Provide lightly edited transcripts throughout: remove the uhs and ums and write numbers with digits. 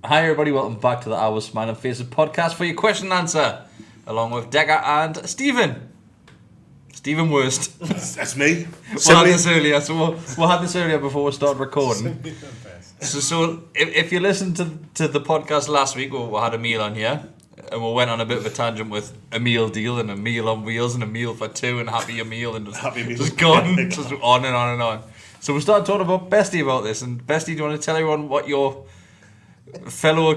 Hi everybody, welcome back to the Our Smiling Faces podcast for your question and answer, along with Deka and Stephen. Stephen Worst. That's me. We'll have this earlier, we'll have this earlier before we start recording. So if you listened to the podcast last week, we had a meal on here, and we went on a bit of a tangent with a meal deal and a meal on wheels and a meal for two and happy a meal and just gone, just on and on and on. So we started talking about Bestie about this, and Bestie, do you want to tell everyone what your fellow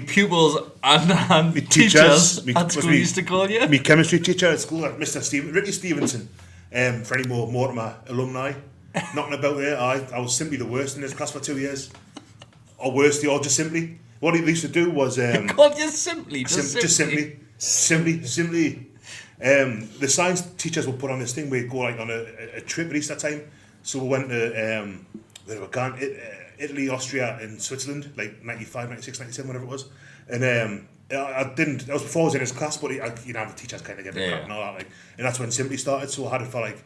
pupils and teachers at school used to call you? My chemistry teacher at school, Mr. Ricky Stevenson, for any more Mortimer alumni, knocking about there. I was simply the worst in this class for 2 years. Or worse, or just simply. What he used to do was... he called you simply? Just simply. The science teachers would put on this thing where you go like on a trip at Easter time. So we went to where we were going, Italy, Austria and Switzerland, like 95, 96, 97, whatever it was. And that was before I was in his class, but the teachers kind of get the crap and all that. Like, and that's when Simply started, so I had it for like,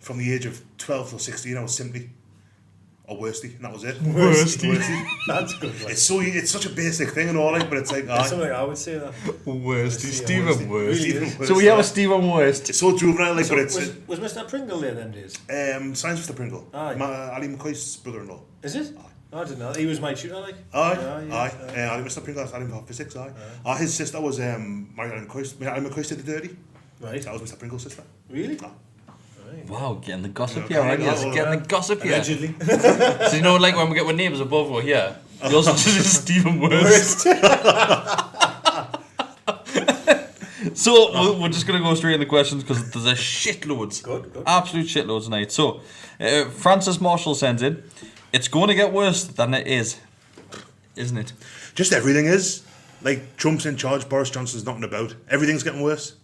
from the age of 12 till 16, I was Simply. Or Worsty, and that was it. Worsty. That's good. Like. It's such a basic thing and all, like, but it's like... It's something I would say that. Worsty. Stephen Worst. Really so we have a Stephen Worst. It's so juvenile, like, so but it's... Was Mr. Pringle there them days? Science Mr. Pringle. Ali McCoy's brother-in-law. Is it? Aye. I didn't know. He was my tutor, like. Aye. Ali Mr. Pringle, Ali for physics, aye. His sister was Ali McCoy. Ali McCoy did the dirty. Right. That was Mr. Pringle's sister. Really? Aye. Wow, getting the gossip here, right? Yes, getting the gossip here. Allegedly. So you know, like when we get with names above or here, yours is just Stephen Worst. So we're just going to go straight into questions because there's a shitloads. Good. Absolute shitloads tonight. So, Francis Marshall sends in, it's going to get worse than it is, isn't it? Just everything is. Like, Trump's in charge, Boris Johnson's knocking about. Everything's getting worse.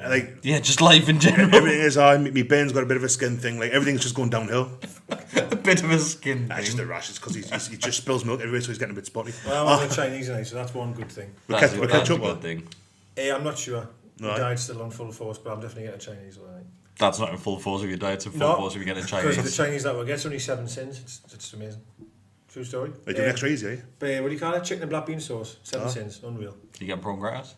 Like, yeah, just life in general. Everything is. My Ben's got a bit of a skin thing. Like, everything's just going downhill. A bit of a skin thing. It's just a rash. It's because he just spills milk everywhere, so he's getting a bit spotty. Well, I'm on the Chinese tonight, so that's one good thing. That's a good thing. I'm not sure. My diet's still on full force, but I'm definitely getting Chinese. Right? That's not in full force if your diet's in full force if you're getting Chinese. Because the Chinese that we get, only 7 cents. It's amazing. True story. They do extra easy, eh? But what do you call it? Chicken and black bean sauce. 7 cents. Unreal. You get prawn crackers?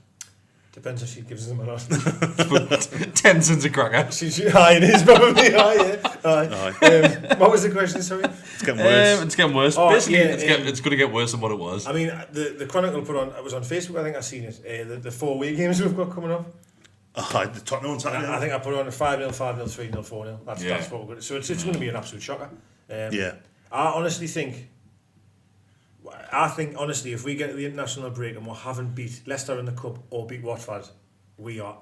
Depends if she gives them or not. 10 cents a cracker. Aye, it is probably. Aye. What was the question, sorry? It's getting worse. It's getting worse. Basically, it's going to get worse than what it was. I mean, the Chronicle put on, it was on Facebook, I think I've seen it, the 4-week games we've got coming up. The Tottenham on Saturday. I think I put on a 5-0, 5-0, 3-0, 4-0. That's what we're going to. So it's going to be an absolute shocker. I honestly think, honestly, if we get to the international break and we haven't beat Leicester in the Cup or beat Watford, we are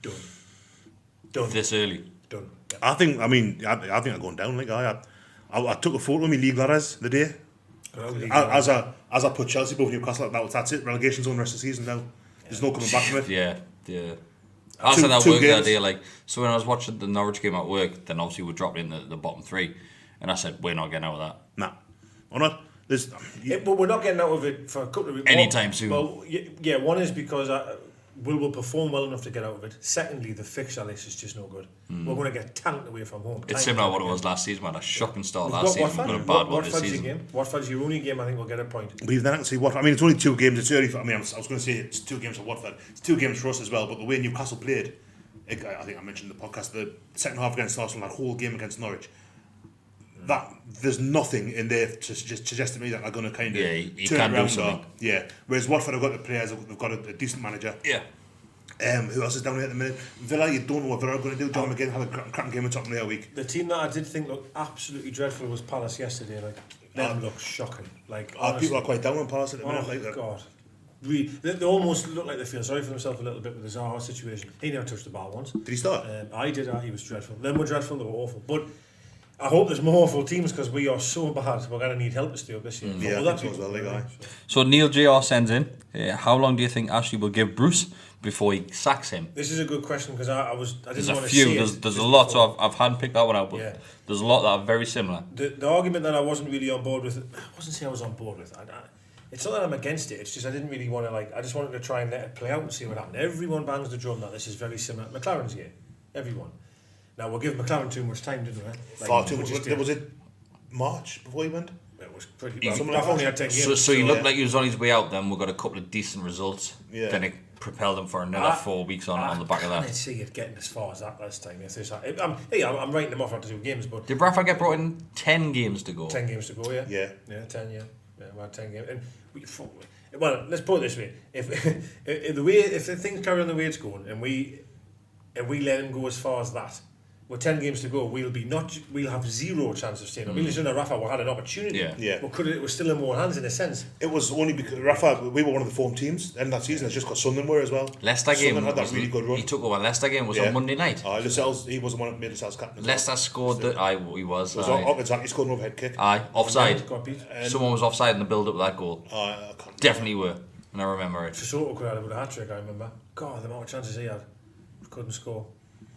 done. This early? Done. Yeah. I think I'm going down. Like I took a photo of me league ladders the day. As I put Chelsea above Newcastle, that's it. Relegation zone rest of the season now. There's no coming back from it. Yeah. I said that work that day. Like, so when I was watching the Norwich game at work, then obviously we dropped in the bottom 3, and I said we're not getting out of that. Nah, we're not. But we're not getting out of it for a couple of weeks. Anytime soon. Well, yeah. One is because we'll perform well enough to get out of it. Secondly, the fixture list is just no good. We're going to get tanked away from home. It's similar to what it was last season. We had a shocking start last season. We've got a bad one this season. Watford's your only game. I think we'll get a point. But even then, I can see Watford. I mean, it's only 2 games. It's early. I was going to say it's 2 games for Watford. It's 2 games for us as well. But the way Newcastle played, I think I mentioned in the podcast, the second half against Arsenal, that whole game against Norwich. That there's nothing in there to suggest to me that they're going to kind of turn it around. Whereas Watford have got the players, they've got a decent manager. Yeah. Who else is down there at the minute? Villa, you don't know what Villa are going to do. John McGinn had a cracking game on top of the other week. The team that I did think looked absolutely dreadful was Palace yesterday. Like, them look shocking. Like, people are quite down on Palace at the minute. Oh, like God. They almost look like they feel sorry for themselves a little bit with the Zaha situation. He never touched the ball once. Did he start? I did. He was dreadful. Them were dreadful. They were awful. But I hope there's more awful teams because we are so bad. We're going to need help to stay up this year. I think so as well. So Neil JR sends in, how long do you think Ashley will give Bruce before he sacks him? This is a good question because I didn't want to say it. There's a lot, so I've handpicked that one out, but there's a lot that are very similar. The argument that I wasn't really on board with, I wasn't saying I was on board with. It's not that I'm against it, it's just I didn't really want to, I just wanted to try and let it play out and see what happened. Everyone bangs the drum that this is very similar. McLaren's here. Everyone. Now, we'll give McLaren too much time, didn't we? Far too much. Was it March before he went? It was pretty. Well, I've only had 10 games. So he looked like he was on his way out. Then we got a couple of decent results. Yeah. Then it propelled him for another 4 weeks on the back of that. I can't see it getting as far as that this time. I'm writing them off after 2 games, but Did Rafa get brought in 10 games to go? 10 games to go, yeah. Yeah. 10, yeah. Yeah, we had 10 games. And well, let's put it this way: if the things carry on the way it's going, and we let him go as far as that, with 10 games to go, we'll have zero chance of staying up. Really, Rafa had an opportunity. Yeah. But it was still in more hands in a sense. It was only because Rafa, we were one of the form teams in that season. It's just got Sunderland were as well. Leicester game had that really good run. He took over. Leicester game was on Monday night. Lascelles, he was the one that made Lascelles captain. Leicester scored he was. Exactly, he scored an overhead kick. Offside. Got beat. Someone was offside in the build up of that goal. I can't Definitely were. And I remember it. Sissoko could have had a hat-trick, I remember. God, the amount of chances he had. Couldn't score.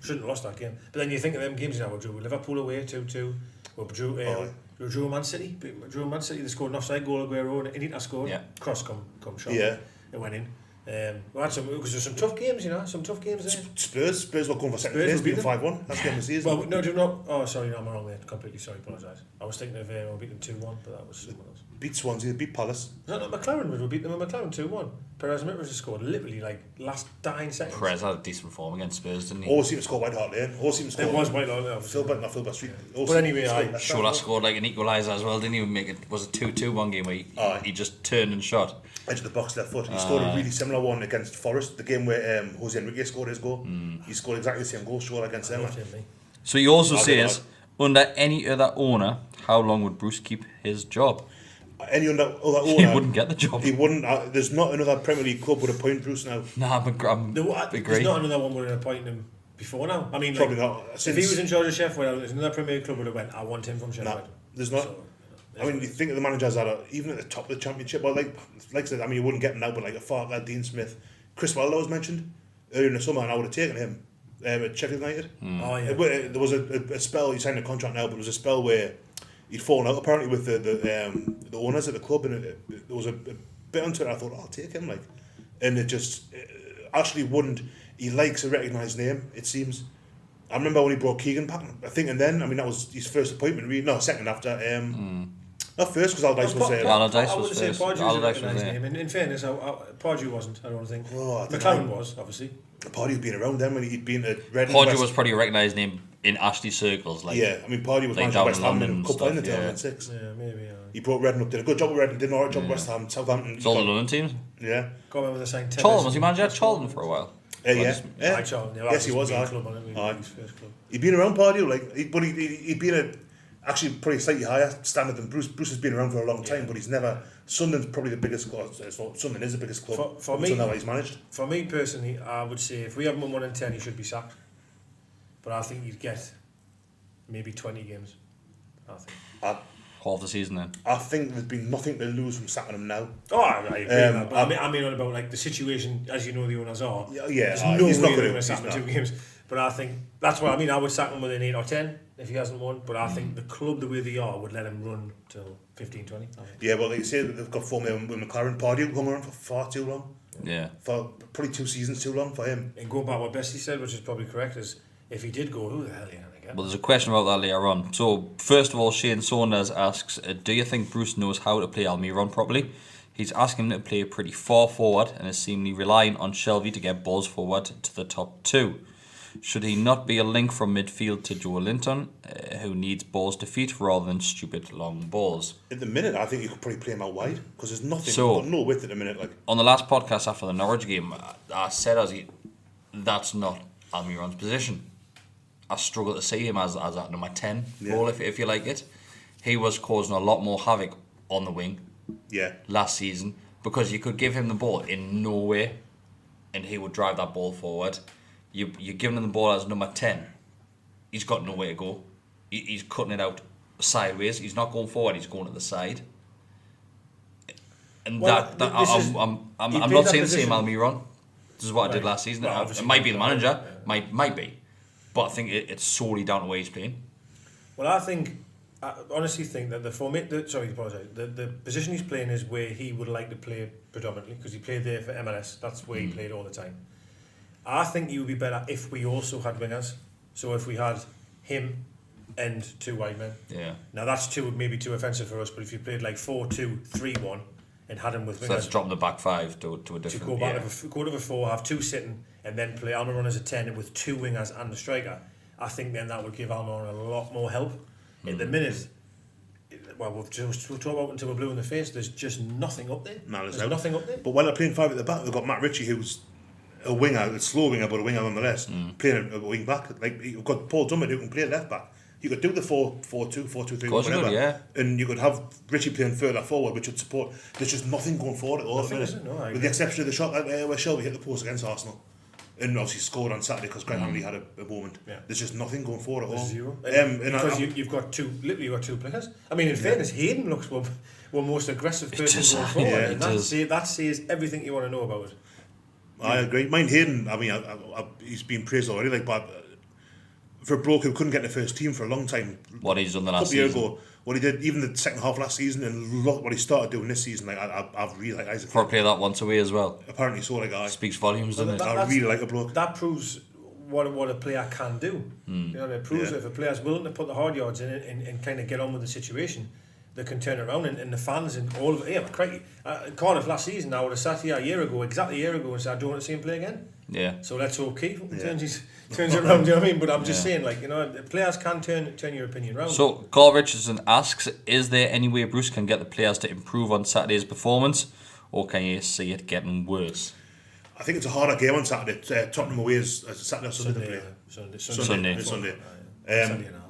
Shouldn't have lost that game. But then you think of them games now, we drew Liverpool away 2-2. We drew Man City. They scored an offside goal. Aguero and Inter scored. Yeah. Cross come shot. Yeah. It went in. We had because there's some tough games, some tough games there. Spurs were going for second place, beating 5-1. That's the end of the season. Well, no, do not. Oh, sorry, no, I'm wrong there. Completely sorry, apologise. I was thinking of we beat them 2-1, but that was someone else. Beat Swansea, beat Palace. Was that not McLaren? We beat them at McLaren 2-1. Perez Mitrovic scored literally like last dying seconds. Perez had a decent form against Spurs, didn't he? Always seemed to score White Hart Lane. Always seemed to score. It was White Hart Lane. Philbert Street. But anyway, Shola scored like an equaliser as well, didn't he? Make it was a 2-2 one game where he just turned and shot. Edge of the box, left foot. He scored a really similar one against Forest, the game where Jose Enrique scored his goal. He scored exactly the same goal, Shola against them. So he also says, under any other owner, how long would Bruce keep his job? Any other owner, He wouldn't get the job. He wouldn't. There's not another Premier League club would appoint Bruce now. Nah, I'm There's not another one would have appointed him before now. I mean, probably not. If he was in charge of Sheffield, there's another Premier League club would have went, I want him from Sheffield. Nah, there's not. I mean, you think of the managers that are even at the top of the Championship, well, like I said, I mean, you wouldn't get him now, but like a Farker, Dean Smith, Chris Wilder was mentioned earlier in the summer, and I would have taken him at Sheffield United. Oh yeah. There was a spell. He signed a contract now, but there was a spell where he'd fallen out apparently with the owners at the club, and there was a bit onto it. I thought, I'll take him, and it just actually wouldn't. He likes a recognised name, it seems. I remember when he brought Keegan back, I think, and then, I mean, that was his first appointment, really. No, second after. Not first, because Allardyce was there. Allardyce I was wouldn't say first. Pardew was a Allardyce was recognised there. name. In fairness, Pardew wasn't, I don't think. Oh, I think McLaren was, obviously. Pardew had been around then when he'd been at Redknapp. Pardew was probably a recognised name in Ashley circles. Yeah, I mean, Pardew was like managing down West in Ham London in a and couple in the stuff, 2006. Yeah, maybe. He brought Redknapp, did a good job with Redknapp, did an alright job with West Ham, Southampton. It's all the London teams. Yeah. Can't remember the saying. Charlton, was he manager at Charlton for a while? Yes, he was. Club on it, his first club. He'd been around Pardew, but he'd been actually probably slightly higher standard than Bruce. Bruce has been around for a long time, but he's never. Sunderland's probably the biggest club. Sunderland is the biggest club. For me, now he's managed. For me personally, I would say if we have him 1 in 10, he should be sacked. But I think he'd get maybe 20 games. I think. Half the season then. I think there's been nothing to lose from sacking him now. Oh, I agree with that. But I mean about like the situation, as you know, the owners are. Yeah, there's no he's not way going to sack him 2 games. But I think that's what I mean. I would sack him with an 8 or 10 if he hasn't won. But I think the club, the way they are, would let him run till 15, 20. Yeah, well, like you say, they've got form with McLaren. Pardew going around for far too long. Yeah. For probably 2 seasons too long for him. And going back what Bessie said, which is probably correct, is if he did go, who the hell are you going to get? Well, there's a question about that later on. So, first of all, Shane Saunders asks, do you think Bruce knows how to play Almiron properly? He's asking him to play pretty far forward and is seemingly relying on Shelvey to get balls forward to the top 2. Should he not be a link from midfield to Joe Linton, who needs balls to feet rather than stupid long balls? At the minute, I think you could probably play him out wide because there's nothing. So, got no width at the minute. Like on the last podcast after the Norwich game, I said that's not Almiron's position. I struggle to see him as that number 10 role, if you like it. He was causing a lot more havoc on the wing last season because you could give him the ball in nowhere and he would drive that ball forward. You're giving him the ball as number 10. He's got nowhere to go. He's cutting it out sideways. He's not going forward. He's going to the side. And I'm not saying the same Almiron. This is what I did last season. Well, it might be the manager. Might be. But I think it's solely down to where he's playing. Well, I honestly think that the position he's playing is where he would like to play predominantly because he played there for MLS. That's where he played all the time. I think he would be better if we also had wingers. So if we had him and 2 wide men. Yeah. Now that's maybe too offensive for us, but if you played like 4-2-3-1 and had him with So let's drop the back 5 to a different... To go to the 4, have 2 sitting, and then play Almiron as a 10 with 2 wingers and the striker, I think then that would give Almiron a lot more help. At the minute, well, we'll talk about until we're blue in the face, there's just nothing up there. There's nothing up there. But while they're playing 5 at the back, they've got Matt Ritchie, who's a winger, a slow winger, but a winger nonetheless, playing a wing back. Like, you've got Paul Dummett who can play left back. You could do the 4-4-2, 4-2-3, whatever, and you could have Richie playing further forward, which would support. There's just nothing going forward at all at the minute, with the exception of the shot where Shelby hit the post against Arsenal, and obviously scored on Saturday because Greg Hanley had a moment. Yeah. There's just nothing going forward at all. Zero. Because you've got literally got 2 players. I mean, in fairness, Hayden looks one most aggressive person going forward, and that says everything you want to know about it. I agree. Mind Hayden, I mean, he's been praised already, like, but for a bloke who couldn't get in the first team for a long time, what he's done the last season, season, ago, what he did even the second half last season, and what he started doing this season, like I've really like Isaac. For a player that once away as well. Apparently so, like speaks volumes, doesn't it? I really like a bloke. That proves what a player can do. You know, it proves that if a player's willing to put the hard yards in and kind of get on with the situation, they can turn it around, and the fans and all of it. Yeah, crikey. Cardiff last season, I would have sat here exactly a year ago, and said, I don't want to see him play again. Yeah. So let's hope Keith turns it around. Do you know what I mean? But I'm just saying, like, you know, players can turn your opinion around. So Carl Richardson asks, is there any way Bruce can get the players to improve on Saturday's performance, or can you see it getting worse? I think it's a harder game on Saturday. Tottenham away is Saturday or Sunday. Sunday.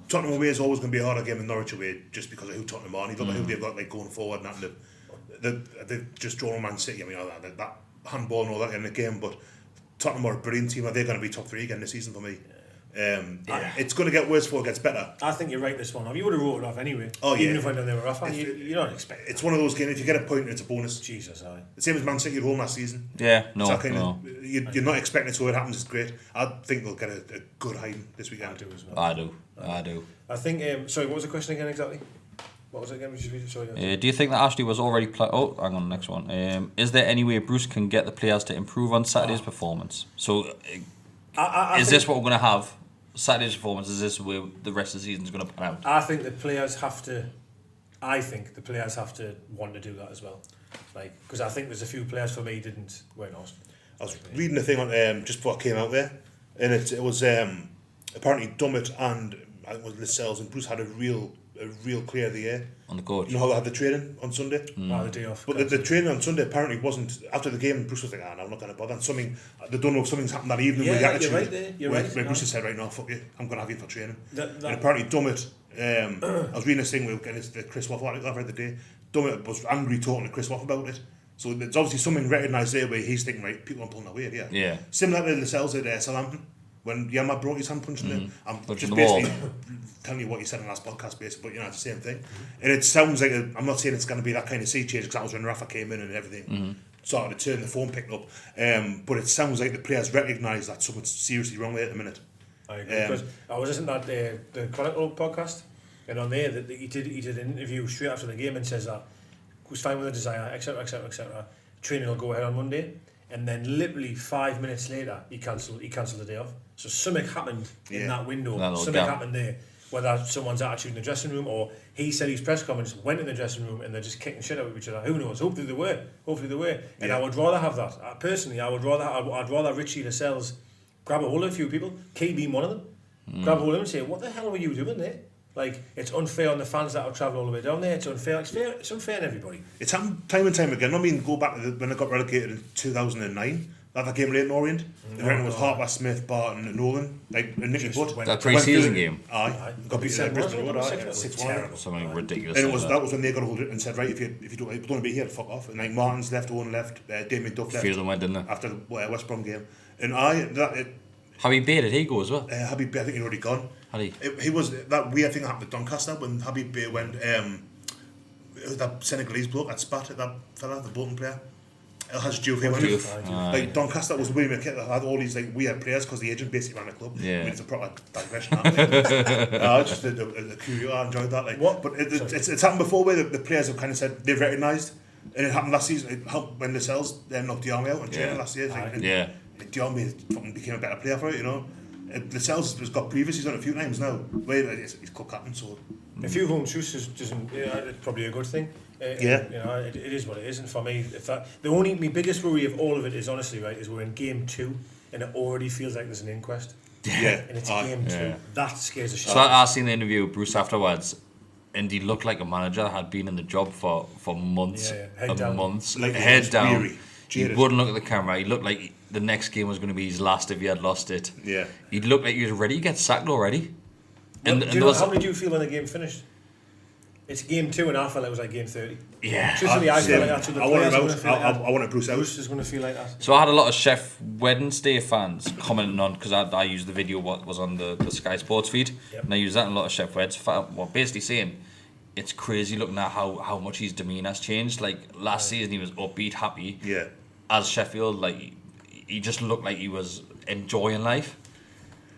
Tottenham away is always going to be a harder game than Norwich away, just because of who Tottenham are. And you don't know who they've got like going forward. And they've just drawn on Man City. I mean, that handball and all that in the game. But Tottenham are a brilliant team. Are they going to be top 3 again this season for me? It's going to get worse before it gets better. I think you're right this one. You would have wrote it off anyway. Even if I know they were off, you don't expect it. It's one of those games. If you get a point, it's a bonus. Jesus, aye. The same as Man City at home last season. Yeah, You're not expecting it, so it happens. It's great. I think they'll get a good hiding this weekend. I do as well. I do. I think. Sorry, what was the question again exactly? What was it again? Sorry. Do you think that Ashley was already hang on, next one. Is there any way Bruce can get the players to improve on Saturday's performance? So, is this what we're going to have? Saturday's performance, is this where the rest of the season is going to pan out? I think the players have to want to do that as well. Like, because I think there's a few players for me weren't asked. I was reading the thing on just before I came out there, and it was apparently Dummett and I think it was Lascelles and Bruce had a real clear of the air on the coach. You know how they had the training on Sunday? The day off. But the training on Sunday apparently wasn't after the game. Bruce was like, no, I'm not going to bother. And they don't know if something's happened that evening with the attitude. You're right there. You're right. Where Bruce has said, right now, fuck you, I'm going to have you for training. And apparently Dummett, I was reading this thing with Chris Waff I've read the day. Dummett was angry talking to Chris Waff about it. So it's obviously something recognised there where he's thinking, right, people are pulling their weight here. Yeah. Similar to Lascelles at Southampton. When Yama brought his hand punching there, I'm just basically telling you what you said in the last podcast, basically, but you know, it's the same thing. And it sounds like, I'm not saying it's going to be that kind of sea change, because that was when Rafa came in and everything started to turn, the phone picked up. But it sounds like the players recognise that something's seriously wrong there at the minute. I agree, because I was listening to the Chronicle podcast, and on there, he did an interview straight after the game and says that he was fine with the desire, etc. Training will go ahead on Monday. And then literally 5 minutes later, he cancelled the day off. So something happened in that window. Something happened there. Whether someone's attitude in the dressing room, or he said his press conference went in the dressing room and they're just kicking shit out of each other. Who knows? Hopefully they were. And I would rather have that. Personally, I'd rather Richie Lascelles grab a hold of a few people, Key being one of them, grab a hold of them and say, what the hell were you doing there? Like, it's unfair on the fans that have travelled all the way down there. It's unfair on everybody. It's happened time and time again. I mean, go back to when I got relegated in 2009. That game late in Orient. It was Harper, Smith, Barton, and Nolan, like Nicky Butt. That pre-season game. Aye. Got beat at Bristol Road. 6-1. Something ridiculous. And that was when they got hold of it and said, right, if you don't want to be here, fuck off. And like Martin's left, Owen left, Damien Duff left. A few of them went, didn't they? After the West Brom game. And Habib Bey, did he go as well? Habib Bey, I think he'd already gone. Had he? He was that weird thing that happened at Doncaster when Habib Bey went. It was that Senegalese bloke that spat at that fella, the Bolton player. El Hadj Diouf. Like Doncaster was William McKitt that had all these like weird players because the agent basically ran the club. Yeah. I mean, it's a proper digression. Just a curious. I enjoyed that. Like, what? But it's happened before where the players have kind of said they've recognised, and it happened last season. It helped when Lascelles knocked Diarmi out and training last year. Diarmi fucking became a better player for it, you know. Lascelles has got previous. He's done it a few times now. Where he's club captain, so a few home truths doesn't. It's probably a good thing. It is what it is. And for me, my biggest worry of all of it is honestly is we're in game 2 and it already feels like there's an inquest. Yeah, and it's game 2. That scares the shit. So I seen the interview with Bruce afterwards, and he looked like a manager that had been in the job for months and months. Like head down. Weary. He wouldn't look at the camera. He looked like the next game was going to be his last if he had lost it. Yeah. He looked like he was ready to get sacked already. And how did you feel when the game finished? It's game 2 and I felt it was like game 30. Yeah. Truthfully, I feel like that's what the players are going to feel like that. I wanted Bruce out. Bruce is going to feel like that. So I had a lot of Chef Wednesday fans commenting on, because I used the video what was on the Sky Sports feed, and I used that, and a lot of Chef Weds basically saying it's crazy looking at how much his demeanour has changed. Like last season he was upbeat, happy. Yeah. As Sheffield, like he just looked like he was enjoying life.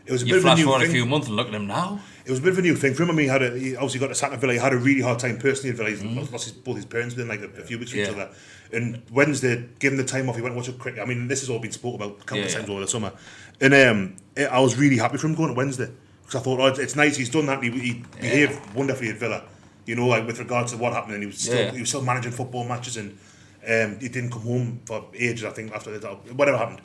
It was a you bit of a flash new forward thing. a few months and look at him now. It was a bit of a new thing for him. I mean, he obviously got to sack at Villa. He had a really hard time personally at Villa. He's lost both his parents within like a few weeks from each other. And Wednesday, given the time off, he went and watched a cricket. I mean, this has all been spoken about countless times over the summer. And I was really happy for him going to Wednesday, because I thought, it's nice he's done that. He behaved wonderfully at Villa. You know, like with regards to what happened, and he was still managing football matches, and he didn't come home for ages. I think after that, whatever happened.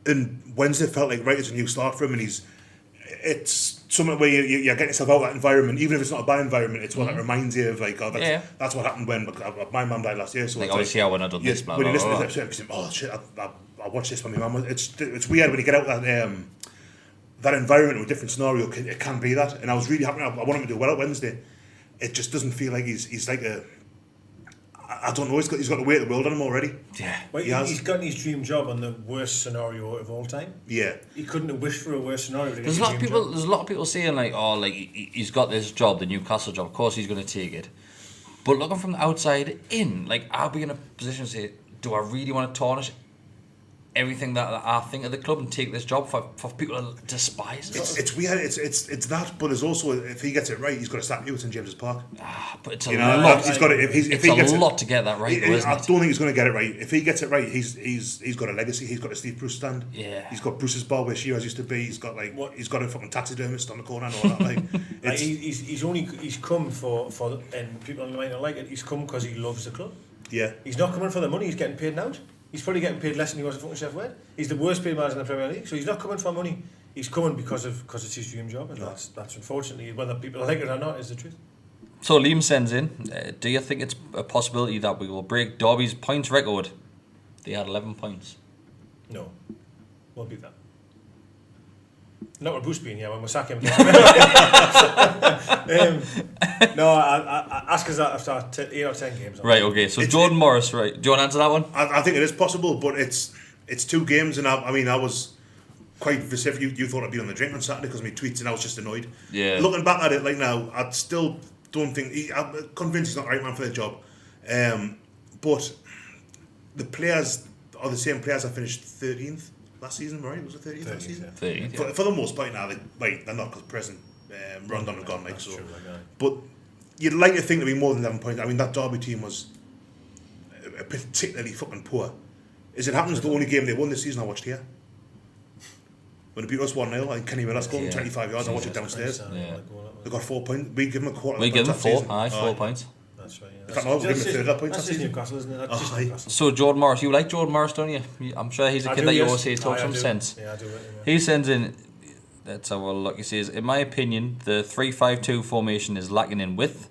And Wednesday felt like it's a new start for him, and it's something where you're getting yourself out of that environment, even if it's not a bad environment. It's what that reminds you of, like, that's what happened when my mum died last year. So like, obviously, I wouldn't have done this. Blah, when you listen blah, to this episode, you think, oh shit, I watched this when my mum was. It's weird when you get out that environment with a different scenario. It can be that, and I was really happy. I want him to do well at Wednesday. It just doesn't feel like he's like a. I don't know. He's got the weight of the world on him already. Yeah, well, he's gotten his dream job on the worst scenario of all time. Yeah, he couldn't have wished for a worse scenario. There's a lot of people saying like, oh, like he's got this job, the Newcastle job. Of course, he's going to take it. But looking from the outside in, like, I'll be in a position to say, do I really want to tarnish everything that I think of the club and take this job for people to despise it? It's weird. It's that, but there's also, if he gets it right, he's got to start new at St James's Park. But it's a lot. He's got it. If he gets a lot to get that right. I don't think he's going to get it right. If he gets it right, he's got a legacy. He's got a Steve Bruce stand. Yeah. He's got Bruce's bar where Shearer's used to be. He's got he's got a fucking taxidermist on the corner and all that. Like, he's come for and people might not like it. He's come because he loves the club. Yeah. He's not coming for the money. He's getting paid now. He's probably getting paid less than he was at fucking Chef Wed. He's the worst paid manager in the Premier League, so he's not coming for money. He's coming because it's his dream job, and that's unfortunately, whether people like it or not, is the truth. So Liam sends in, do you think it's a possibility that we will break Derby's points record? They had 11 points. No, won't beat that. Not with Bruce being here when we sack him. No, I ask us that after 8 or 10 games. Right, okay. So Jordan Morris, right? Do you want to answer that one? I think it is possible, but it's 2 games, and I was quite vociferous. You thought I'd be on the drink on Saturday because of my tweets, and I was just annoyed. Yeah. Looking back at it, like now, I still don't think I'm convinced he's not the right man for the job. But the players are the same players that finished 13th last season, right? Was it 13th last season? 13th. For the most part now, they're not, because present Rondon have gone, like, so. True, but you'd like to think there'd be more than 11 points. I mean, that Derby team was particularly fucking poor. As it happens, the only game they won this season I watched here. When they beat us 1-0, and Kenny Miller scored 25 yards, I watched it downstairs. They got 4 points. We give them a quarter. We give them 4. 4 points. That's right. In fact, no, we give them a third of points. That's just Newcastle, isn't it? That's just Newcastle. So Jordan Morris, you like Jordan Morris, don't you? I'm sure he's a kid that you always say talks some sense. Yeah, I do. He sends in, let's have a look. He says, in my opinion, the 3-5-2 formation is lacking in width.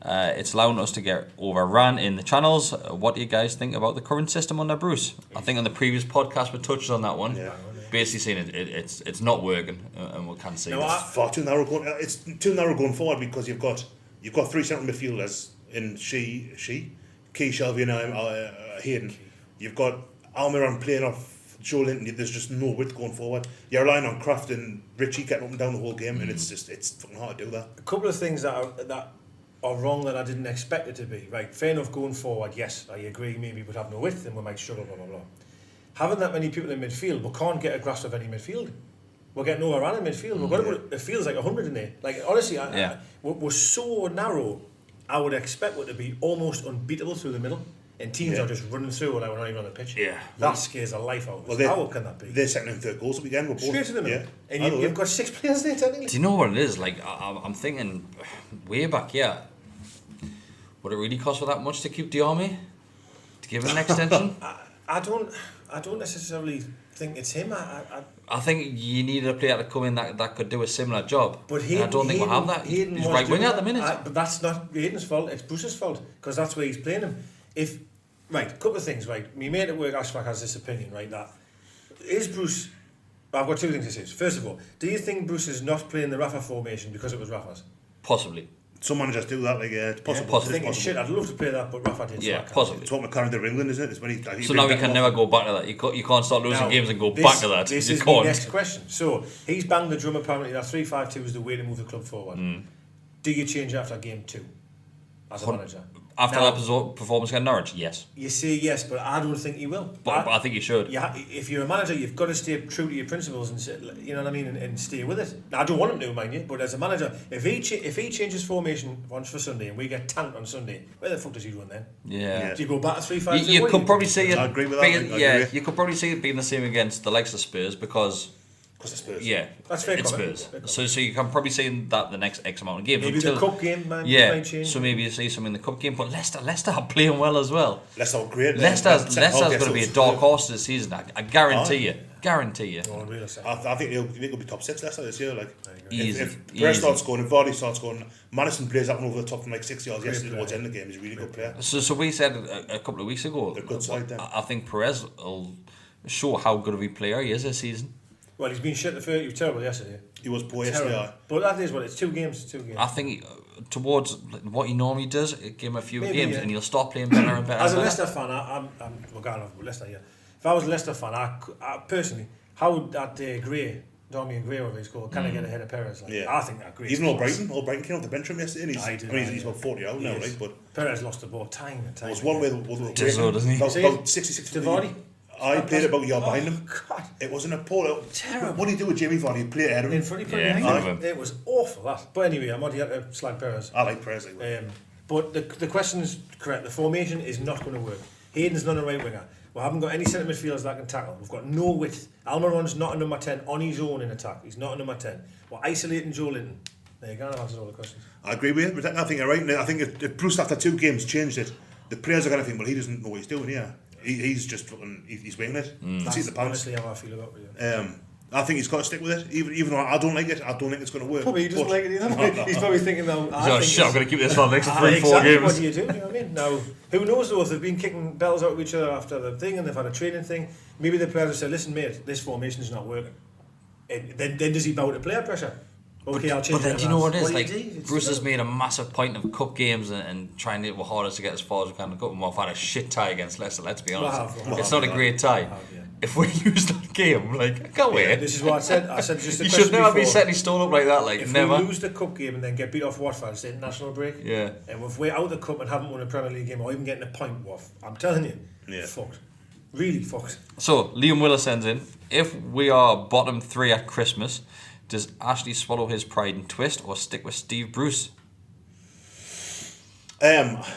It's allowing us to get overrun in the channels. What do you guys think about the current system under Bruce? I think on the previous podcast we touched on that one. Yeah. Basically saying it's not working, and we can't see it's far too narrow going. It's too narrow going forward, because you've got 3 central midfielders in Key, Shelby, and Hayden. You've got Almiron playing off Joe Linton. There's just no width going forward. You're relying on Kraft and Richie getting up and down the whole game, and it's fucking hard to do that. A couple of things that are wrong that I didn't expect it to be. Right, fair enough going forward. Yes, I agree. Maybe we'd have no width and we might struggle. Blah blah blah. Having that many people in midfield, we can't get a grasp of any midfield. We're getting overrun in midfield. It feels like 100 in there. Like, honestly, we're so narrow. I would expect it to be almost unbeatable through the middle. and teams are just running through like we're not even on the pitch. Yeah. That scares the life out of us. How can that be? They're second and third goals at the weekend. We're both, straight to the middle. Yeah. And you've got 6 players there, technically. Do you know what it is? Like, I'm thinking way back, would it really cost for that much to keep the army? To give it an extension? I don't necessarily think it's him. I think you needed a player to come in that could do a similar job. But I don't think we'll have that. He's right winger at the minute. But that's not Hayden's fault. It's Bruce's fault because that's where he's playing him. Right, couple of things. Right, my mate at work, Ashfaq, has this opinion. Right, that is Bruce. I've got 2 things to say. First of all, do you think Bruce is not playing the Rafa formation because it was Rafa's? Possibly. Some managers do that, like, it's possible. I think it's shit, I'd love to play that, but Rafa didn't. Yeah, possibly. It's what McLaren did in England, isn't it? It's when he So now we can never go back to that. You can't start losing games and go back to that. This you is can't. the next question. So, he's banged the drum apparently that 3-5-2 is the way to move the club forward. Do you change after game 2 as a manager? After that performance against Norwich, yes. You say yes, but I don't think you will. But I think you should. If you're a manager, you've got to stay true to your principles and you know what I mean, and stay with it. Now, I don't want him to, mind you, but as a manager, if he changes formation once for Sunday and we get tanked on Sunday, where the fuck does he run then? Yeah. Do you go back to 3-5-2? You could probably see it. I agree with that. You could probably see it being the same against the likes of Spurs because of Spurs. Yeah, that's fair. It's Spurs. So you can probably see that the next X amount of games. Maybe the cup game might change. So maybe you see something in the cup game. But Leicester are playing well as well. Leicester are great. Leicester's going to be a dark horse this season. I guarantee you. Oh, really? I think he'll be top 6 Leicester this year. Like, easy. If Perez starts scoring, if Vardy starts scoring, Madison plays that one over the top from like 6 yards yesterday towards the end of the game. He's a really good player. So we said a couple of weeks ago. A good side then. I think Perez will show how good of a player he is this season. Well, he's been shit the first. He was terrible yesterday. He was poor yesterday. But that is what it's 2 games. I think towards what he normally does, give him a few games and he'll start playing better and better. As a Leicester fan, I'm going off Leicester here. If I was a Leicester fan, I personally, how would that Gray, Damian Gray, whatever he's called, can I get ahead of Perez? Like, I think that Gray. Even Brighton came off the bench from yesterday. He's about 40 out now, right? But Perez lost the ball time and time. It was one way. Doesn't he? About 66 to Vardy. I played about a yard behind him. God. It wasn't a poor. Terrible. What do you do with Jamie Vardy? You play ahead of him. In front of him. It was awful, that. But anyway, I'm not here to slag Perez. I like Perez. But the question is correct. The formation is not going to work. Hayden's not a right winger. We haven't got any centre midfielders that can tackle. We've got no width. Almiron's not a number 10 on his own in attack. He's not a number 10. We're isolating Joe Linton. There you go, I've answered all the questions. I agree with you. I think you're right. I think if Bruce after 2 games changed it, the players are going to think, well, he doesn't know what he's doing here. He's just fucking, he's winging it. That's the honestly how I feel about it. I think he's got to stick with it, even though I don't like it. I don't think it's going to work. Probably he doesn't like it either. He's probably thinking, though, I'm going to keep this for the next 3-4 games. What do you do? You know what I mean? Now, who knows though, if they've been kicking bells out of each other after the thing and they've had a training thing, maybe the players have said, listen mate, this formation is not working. Then does he bow to player pressure? Okay, I'll change. But then do you know what it is? Like, Bruce has made a massive point of cup games and trying to work hardest to get as far as we can in the cup. And we've had a shit tie against Leicester, let's be honest. It's not a great tie. If we lose that game, like, I can't wait. This is what I said. I said just a you question should never before. be setting his stone up like that. Like, if never. we lose the cup game and then get beat off Watford, it's the international break. Yeah. And if we're out of the cup and haven't won a Premier League game or even getting a point off, I'm telling you, fucked. Really fucked. So, Liam Willer sends in, if we are bottom 3 at Christmas, does Ashley swallow his pride and twist or stick with Steve Bruce?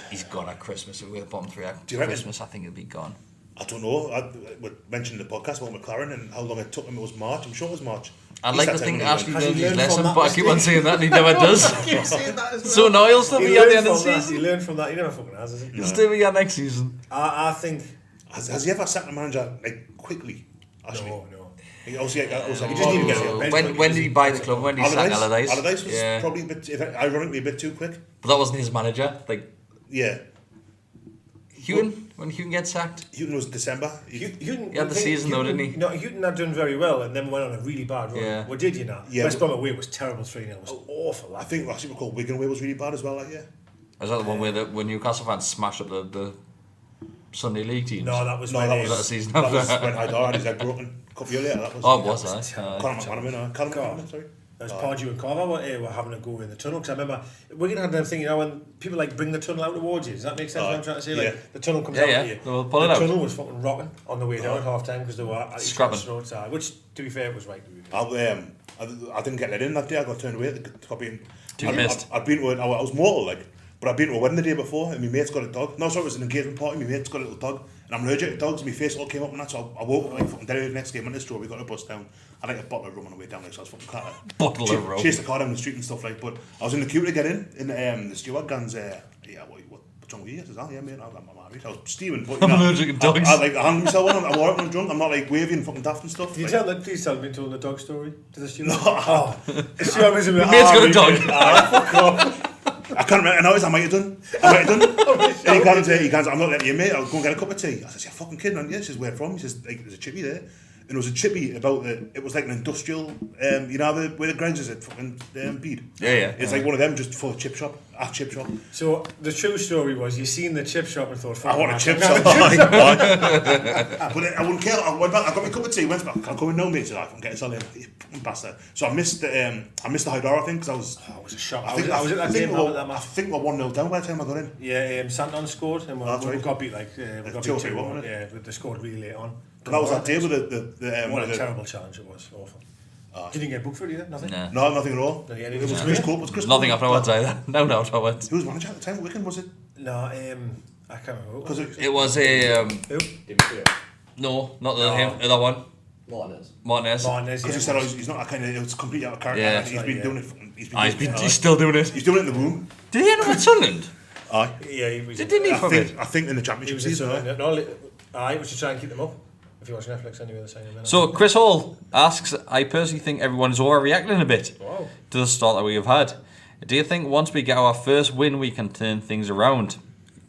He's gone at Christmas. If we're bottom 3 at Christmas, I think he'll be gone. I don't know. We mentioned in the podcast about McLaren and how long it took him. It was March. I'm sure it was March. I'd like to think Ashley learned his lesson, but I keep on saying that and he never does. keep saying that as well. So now he'll still be at the end of the season. He learned from that. He never fucking has he? He'll still be at next season. I think... Has he ever sacked a manager like quickly? Ashley? No. He just need to get a bench. When did he buy the club? When did he sack Allardyce? Allardyce was probably ironically a bit too quick. But that wasn't his manager. Yeah. Houghton, when Houghton gets sacked? Houghton was December. He had the season though, didn't he? No, Houghton had done very well and then went on a really bad run. Yeah. Well, did you not? Yeah. West Brom away was terrible 3-0. It was awful. I think actually we called Wigan away was really bad as well that year. Was that the one where Newcastle fans smashed up the Sunday League teams? No, that was that was that season after. That was when Haidar had his leg broken a couple of years later. That was. Oh, was that? Callum McManaman, sorry. As Pardew and Carver were having a go in the tunnel, because I remember Wigan had that thing, you know, when people like bring the tunnel out towards you. Does that make sense? What I'm trying to say? Like the tunnel comes out to you. They'll pull it out. The tunnel was fucking rocking on the way down at half time because they were scrapping. Which, to be fair, was right. I didn't get let in that day. I got turned away. Too missed. I'd been to it. I was mortal. Like But I've been to a wedding the day before, and my mate's got a dog. No, sorry, it was an engagement party. My mate's got a little dog, and I'm allergic to dogs. And my face all came up, and that's all. I woke up like fucking dead the next day. Went to the store. We got a bus down. I had like a bottle of rum on the way down, like so I was fucking cat. Bottle of rum. Chased the car down the street and stuff like. But I was in the queue to get in the steward guns. What's wrong with you? I says, oh yeah, mate, I'm married. I was steaming, but I'm allergic to dogs. I like hand myself on. I'm alright when I'm drunk. I'm not like waving and fucking daft and stuff. Did you like, tell that? Please tell me told the dog story to the steward. No. Oh, the steward was a bit. Mate's got a dog. Fuck off. I can't remember. I might have done. And he goes, I'm not letting you, mate. I'll go and get a cup of tea. I says, you're fucking kidding, aren't you? He says, where from? He says, like, there's a chippy there. And there was a chippy about it was like an industrial, you know, where the Grange is at fucking Bede. Yeah. It's like one of them just for a chip shop. So the true story was you seen the chip shop and thought, I want a chip shop. But I wouldn't care. I went back, I got my cup of tea, went back, can I come in now, mate? He said, I can get it on you fucking bastard. So I missed the Hydora thing because I was... Oh, it was a shock. I think we're 1-0 down by the time I got in. Yeah, Santon scored and we got beat like... we got beat 2-1, yeah, they scored really late on. But that was that day with what a terrible challenge it was, awful. Didn't get booked for it either? Nothing? No, nothing at all. No, it was Chris Cope. Nothing afterwards either. No afterwards. Who was manager at the time? Wigan, was it? No, I can't remember. It was a... Who? No, not the other one. Martinez. Because he said he's not a kind of... It was completely out of character. Yeah. He's been doing it. He's still doing it. He's doing it in the womb. Did he end up at Sunderland? Aye. Yeah, he was... Didn't he for it? I think in the championship season. Aye, we should try and keep them up. If you watch Netflix anyway, they're saying a So Chris Hall asks, I personally think everyone is overreacting a bit to the start that we have had. Do you think once we get our first win we can turn things around?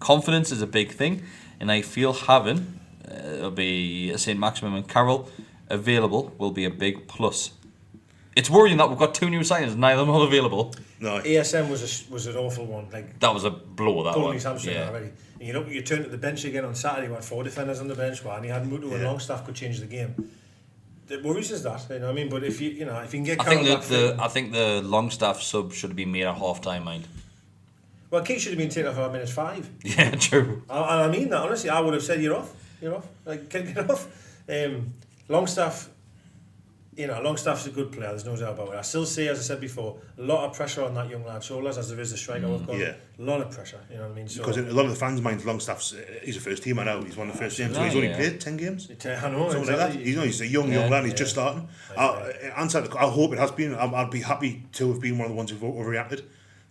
Confidence is a big thing, and I feel having it'll be St. Maximum and Carroll available will be a big plus. It's worrying that we've got 2 new signings and neither of them are available. No. ASM was an awful one. Like that was a blow. That one. Yeah. Already. And you turn to the bench again on Saturday. We had 4 defenders on the bench. And he had Mutu and Longstaff could change the game. It worries us that, you know what I mean. But if you can get, I think the Longstaff sub should have been made at half time, mind. Well, Keith should have been taken off at minutes 5. Yeah, true. And I mean that honestly. I would have said you're off. Like get off. Longstaff. Longstaff's a good player, there's no doubt about it. I still see, as I said before, a lot of pressure on that young lad's shoulders, as there is the striker we've got. Yeah. A lot of pressure, you know what I mean? Because a lot of the fans mind Longstaff's, he's a first teamer now, he's won the first team, so he's only played 10 games. I know, something exactly. Like that. He's a young lad, he's just starting. I hope it has been, I'd be happy to have been one of the ones who've overreacted.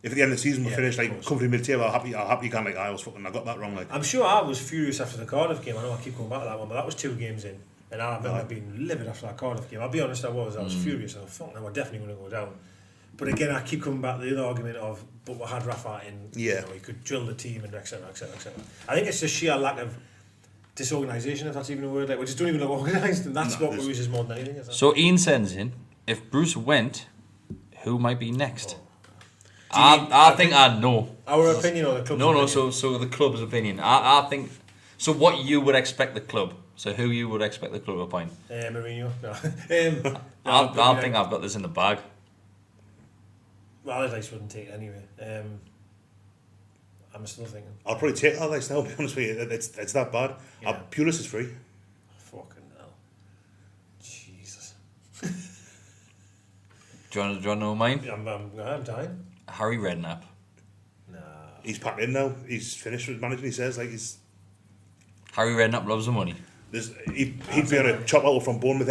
If at the end of the season we finished like comfortably mid-table, I'll happy again, like I got that wrong. Like I'm sure I was furious after the Cardiff game. I know I keep going back to that one, but that was 2 games in. And I remember being livid after that Cardiff game. I'll be honest, I was furious. I thought, fuck no, we're definitely going to go down. But again, I keep coming back to the other argument of, but we had Rafa in, he could drill the team and etc. I think it's the sheer lack of disorganisation, if that's even a word. Like, we just don't even look organised, and that's what worries us more than anything. So Ian sends in, if Bruce went, who might be next? I think I know. Our opinion or the club's opinion? No, so the club's opinion. I think, so what you would expect the club. So who you would expect the club to appoint? Mourinho. No. I think I've got this in the bag. Well, Allardyce wouldn't take it anyway. I'm still thinking. I'll probably take Allardyce now, to be honest with you. It's that bad. Yeah. Pulis is free. Fucking hell. Jesus. Do you want to know mine? I'm dying. Harry Redknapp. Nah. He's packed in now. He's finished with managing, he says. Harry Redknapp loves the money. He'd be on a chop out from Bournemouth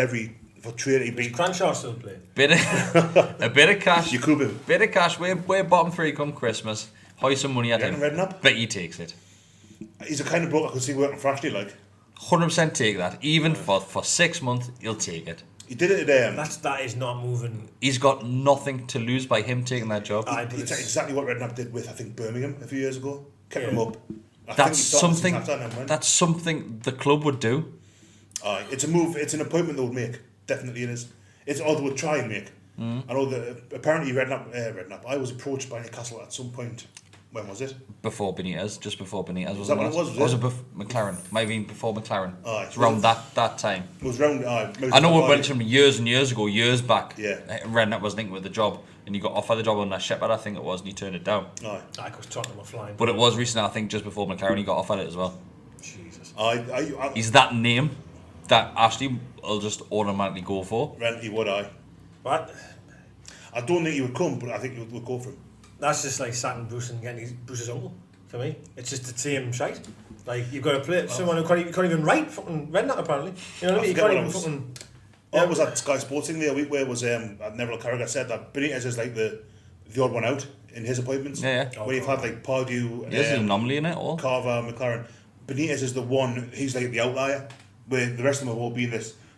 for trade. He'd be Cranshaw still play. A bit of cash. Yakubu. Bit of cash. We're bottom 3 come Christmas. Hoist some money at him. Redknapp? Bet he takes it. He's the kind of bloke I could see working for Ashley, like. 100% take that. Even for 6 months, he'll take it. He did it at that is not moving. He's got nothing to lose by him taking that job. It's exactly what Redknapp did with, I think, Birmingham a few years ago. Kept him up. That's something the club would do. It's a move. It's an appointment they would make. Definitely it is. It's all they would try and make. I know that apparently Redknapp. I was approached by Newcastle at some point. When was it? Before Benitez, just before Benitez. Was that what it was? Was it McLaren? Might have been before McLaren. It's around that time. It was around. I know we mentioned years and years ago, years back. Yeah. Redknapp was linked with the job, and he got offered the job on that Shepherd, I think it was, and he turned it down. I was Tottenham were flying. But it was recently, I think, just before McLaren, he got offered it as well. Jesus. He's that name that Ashley will just automatically go for. He would. What? I don't think he would come, but I think he would go for him. That's just like sacking Bruce and getting Bruce's uncle, for me. It's just the same shite. Like, you've got to play someone who can't even write fucking Redknapp, apparently. You know what I mean? You can't even fucking... What was that Sky Sports thing the week where was Neville Carragher said that Benitez is like the odd one out in his appointments. Yeah. Where you've had like Pardew, He is an anomaly in it all. Carver, McLaren. Benitez is the one, he's like the outlier, where the rest of them have all been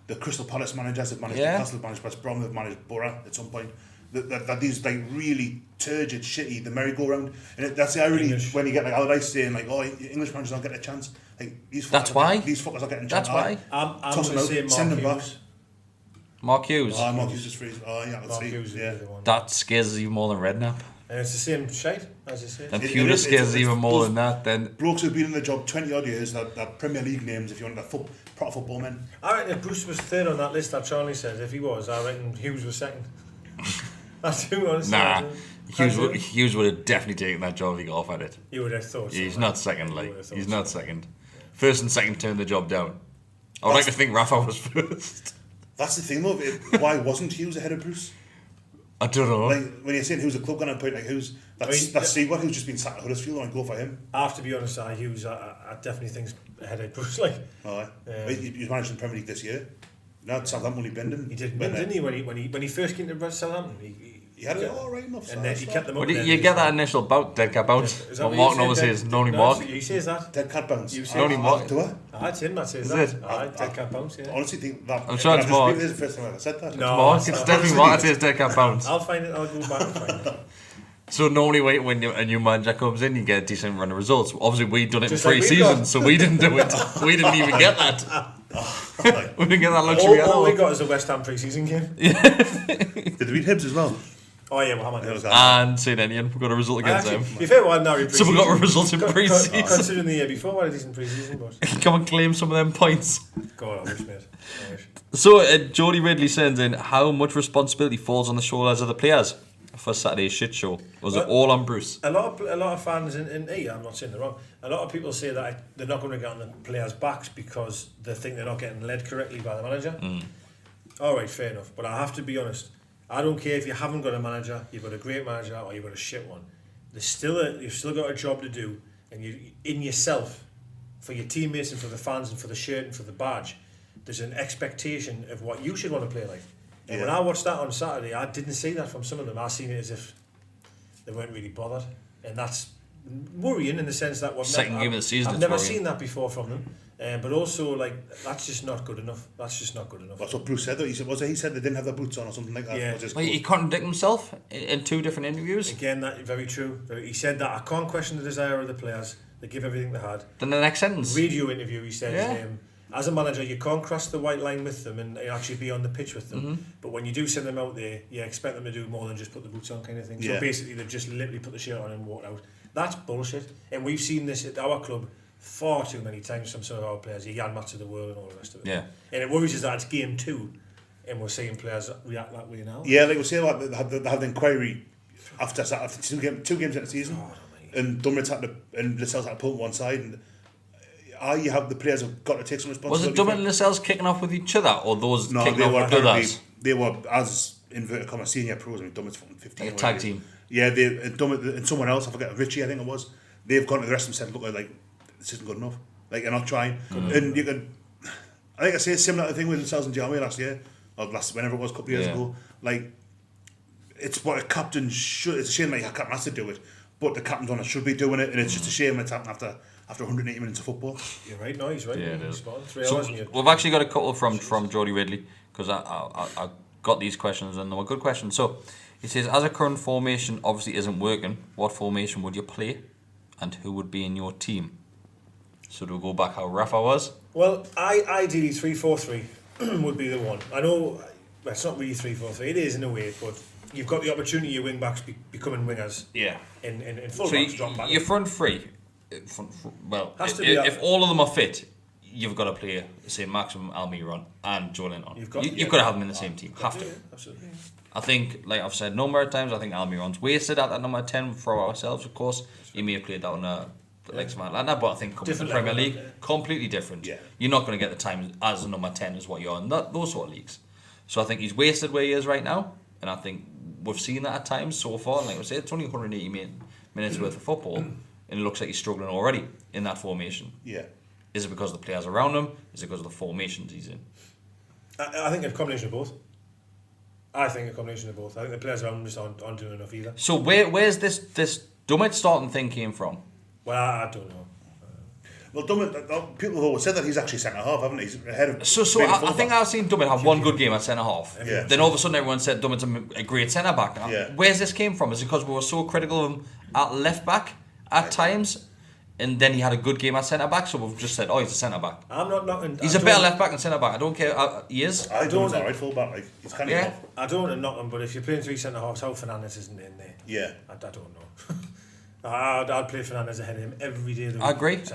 the Crystal Palace managers, they've managed Newcastle, they've managed West Brom, they've managed Borough at some point. That these like really turgid, shitty, the merry-go-round. And that's the irony when you get like Allardyce saying like, oh, English managers don't get a chance. Like, these fuckers are getting a chance. That's why. I'm going to say send them back. Mark Hughes. Oh, Mark Hughes is free. Oh, yeah, let's see. Hughes Yeah. That scares us even more than Redknapp. And it's the same shite, as you say. And Pewter scares us even more than that. Then blokes who've been in the job 20 odd years, that Premier League names, if you want, the proper football men. I reckon if Bruce was third on that list that Charlie says, if he was, I reckon Hughes was second. That's who I was nah. Hughes would have definitely taken that job if he got offered it. You would have thought so. He's not second, like. He's not second. First and second turned the job down. I would like to think Rafa was first. That's the thing though, why wasn't Hughes ahead of Bruce? I don't know. Like, when you're saying who's the club going to point, like who's... That's Seaward who's just been sat at Huddersfield and go for him. I have to be honest, Hughes, I definitely think ahead of Bruce. Like, he was managing the Premier League this year. Now Southampton only bend him. He did win, didn't he? When he first came to Southampton, he had it all right enough. And then he kept them up. You get that initial dead cat bounce. What Mark normally says, no only Mark. He says that. Dead cat bounce. No only Mark. Do I? It's him that says that. Dead cat bounce, yeah. I honestly think that... I'm sure it's Mark. This is the first time I've ever said that. No, Mark. It's definitely Mark that says dead cat bounce. I'll find it. I'll go back and find it. So normally when a new manager comes in, you get a decent run of results. Obviously, we'd done it in pre-season, so we didn't do it. We didn't even get that. We didn't get that luxury at all. All we got is a West Ham pre-season game. Did they beat Hibs as well? Oh yeah, Mohammed. And St Etienne, we got a result against them. If it wasn't our pre-season, so we got a result in pre-season. Considering the year before, what a decent pre-season was. Come and claim some of them points. God, I wish, mate. I wish. So Geordie Ridley sends in, how much responsibility falls on the shoulders of the players for Saturday's shit show? Was it all on Bruce? A lot of fans I'm not saying they're wrong. A lot of people say that they're not going to get on the players' backs because they think they're not getting led correctly by the manager. All right, fair enough. But I have to be honest. I don't care if you haven't got a manager, you've got a great manager, or you've got a shit one. You've still got a job to do, and you in yourself, for your teammates and for the fans and for the shirt and for the badge, there's an expectation of what you should want to play like. And when I watched that on Saturday, I didn't see that from some of them. I seen it as if they weren't really bothered, and that's worrying in the sense that second game of the season. I've never seen that before from them. But also, like, that's just not good enough. That's what Bruce said though. He said they didn't have their boots on or something like that. Yeah. Well, he contradicted himself in two different interviews. Again, that very true. He said that I can't question the desire of the players. They give everything they had. Then the next sentence. Radio interview, he said, as a manager, you can't cross the white line with them and actually be on the pitch with them. But when you do send them out there, you expect them to do more than just put the boots on kind of thing. So basically, they've just literally put the shirt on and walked out. That's bullshit. And we've seen this at our club far too many times from some of our players, the Jan Mats of the world and all the rest of it. Yeah. And it worries us that it's game 2 and we're seeing players react that way now. Yeah, like we say, like, they had the inquiry after two games in the season, and Dummeritz and Lascelles had to pull one side, and you have the players have got to take some responsibility. Was it Dummeritz and Lascelles kicking off with each other, or those kicking off with others? They were, as inverted commas, senior pros. I mean, Dummerit's fucking 15. Like a tag team. Yeah, Dummett and someone else, I forget, Richie, I think it was. They've gone to the rest of them and said, look, like, this isn't good enough. Like, you're not trying. And you can, I think I say a similar thing with Lascelles and Jarmy last year, or whenever it was, a couple of years ago. Like, it's what a captain should. It's a shame that your captain has to do it, but the captain's on it should be doing it, and it's just a shame it's happened after 180 minutes of football. You're right, no, he's right. Yeah, it is. 3 hours and we've actually got a couple from Geordie Ridley, because I got these questions and they were good questions. So he says, as a current formation obviously isn't working, what formation would you play, and who would be in your team? So do we go back how Rafa was? Well, ideally 3-4-3 would be the one. I know it's not really 3-4-3. It is in a way, but you've got the opportunity of your wing backs becoming wingers. Yeah. In full so backs drop back. Your front three. If all of them are fit, you've got to play, say, Maximum Almiron and Joe Linton. You've got to have them in the same team. Have to. Absolutely. I think, like I've said a number of times, I think Almiron's wasted at that number 10 for ourselves, of course. He may have played that on like something like that, but I think coming to the Premier League, completely different. Yeah. You're not going to get the time as a number 10 as what you're in those sort of leagues. So I think he's wasted where he is right now, and I think we've seen that at times so far. And like I said, it's only 180 minutes worth of football, and it looks like he's struggling already in that formation. Yeah. Is it because of the players around him? Is it because of the formations he's in? I think a combination of both. I think the players around him just aren't doing enough either. So where's this Dummett starting thing came from? Well, I don't know. Well, Dummett, people have always said that he's actually centre half, haven't he? He's ahead of. So I think I've seen Dummett have one good game at centre half. Yeah. Then all of a sudden everyone said Dummett's a great centre back. Yeah. Where's this came from? Is it because we were so critical of him at left back at times, and then he had a good game at centre back, so we've just said, oh, he's a centre back. I'm not knocking. He's a better left back than centre back. I don't care. He is. I don't know. Right full back. Like, he's kind of off. I don't want to knock him, but if you're playing three centre halves, how Fernandes isn't in there? Yeah. I don't know. I'd play Fernandes ahead of him every day of the week.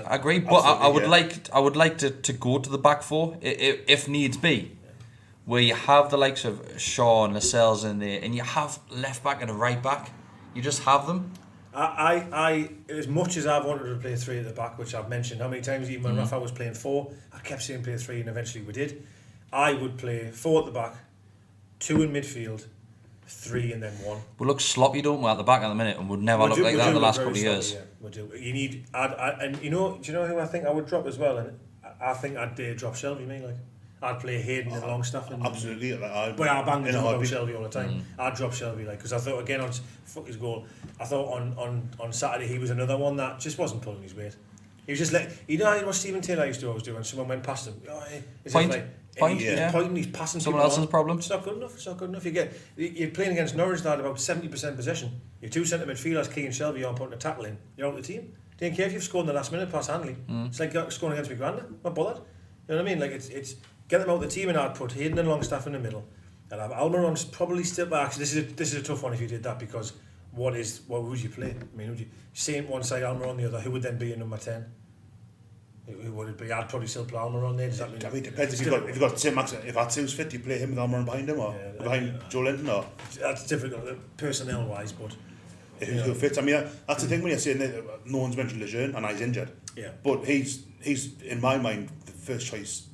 I agree. But I would like to go to the back four if needs be, where you have the likes of Shaw and Lascelles in there, and you have left back and a right back. You just have them. I as much as I've wanted to play three at the back, which I've mentioned how many times, even when Rafa was playing four, I kept saying play three, and eventually we did. I would play four at the back, two in midfield, three and then one. We look sloppy, don't we, at the back at the minute, and we'd never look like that in the last couple of years. Yeah, we do. You need, and you know, do you know who I think I would drop as well? And I think I'd drop Shelby, mate. Like, I'd play Hayden and Longstaff. And, absolutely. But I bang about Shelby all the time. I'd drop Shelby, like, because I thought again on his goal. I thought on Saturday he was another one that just wasn't pulling his weight. He was just like, you know what Stephen Taylor used to always do when someone went past him. Pointing, he's passing someone else's problem. It's not good enough. You're playing against Norwich that about 70% possession. Your two centre midfielders, Key and Shelby, aren't putting a tackle in. You're out of the team. Don't care if you've scored in the last minute past Hanley. It's like scoring against McGrander. Not bothered. You know what I mean? Like it's get them out of the team, and I'd put Hayden and Longstaff in the middle, and have Almiron's probably still back. This is a tough one if you did that, because what would you play? I mean, would you same one side, Almiron the other? Who would then be in number 10? Who would it be? I'd probably still play Almiron there. Does that mean? I mean, it depends if you've got Tim Max. If Atsu's fit, you play him with Almiron behind him or behind Joe Linton, or that's difficult personnel wise, but who fits? I mean, that's the thing when you're saying that no one's mentioned Lejeune and he's injured. Yeah. But he's in my mind the first choice.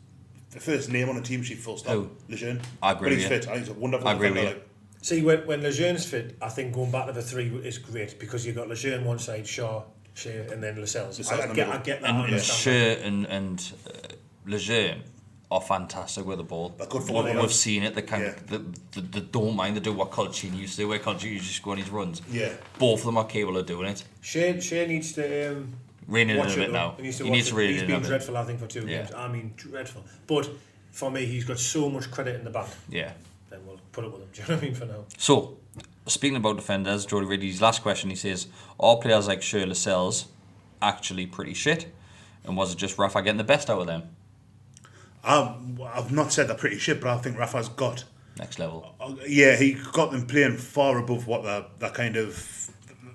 The first name on the team sheet, full stop. Lejeune. I agree. But he's fit. I think he's a wonderful defender. See, when Lejeune's fit, I think going back to the three is great, because you've got Lejeune one side, Shaw, Shea, and then Lascelles. I get that. And Shea and Lejeune are fantastic with the ball. We've seen it. They they don't mind. They do what Colchini used to do, where Colchini used to just go on his runs. Yeah. Both of them are capable of doing it. Shea needs to rein in a bit now. He needs to rein in a bit. He's been dreadful, I think, for 2 games. I mean, dreadful. But for me, he's got so much credit in the back. Yeah. Then we'll put it with him. Do you know what I mean, for now? So, speaking about defenders, Jody Ridley's last question, he says, are players like Shea, Lascelles actually pretty shit? And was it just Rafa getting the best out of them? I've not said they're pretty shit, but I think Rafa's got next level. Yeah, he got them playing far above what that kind of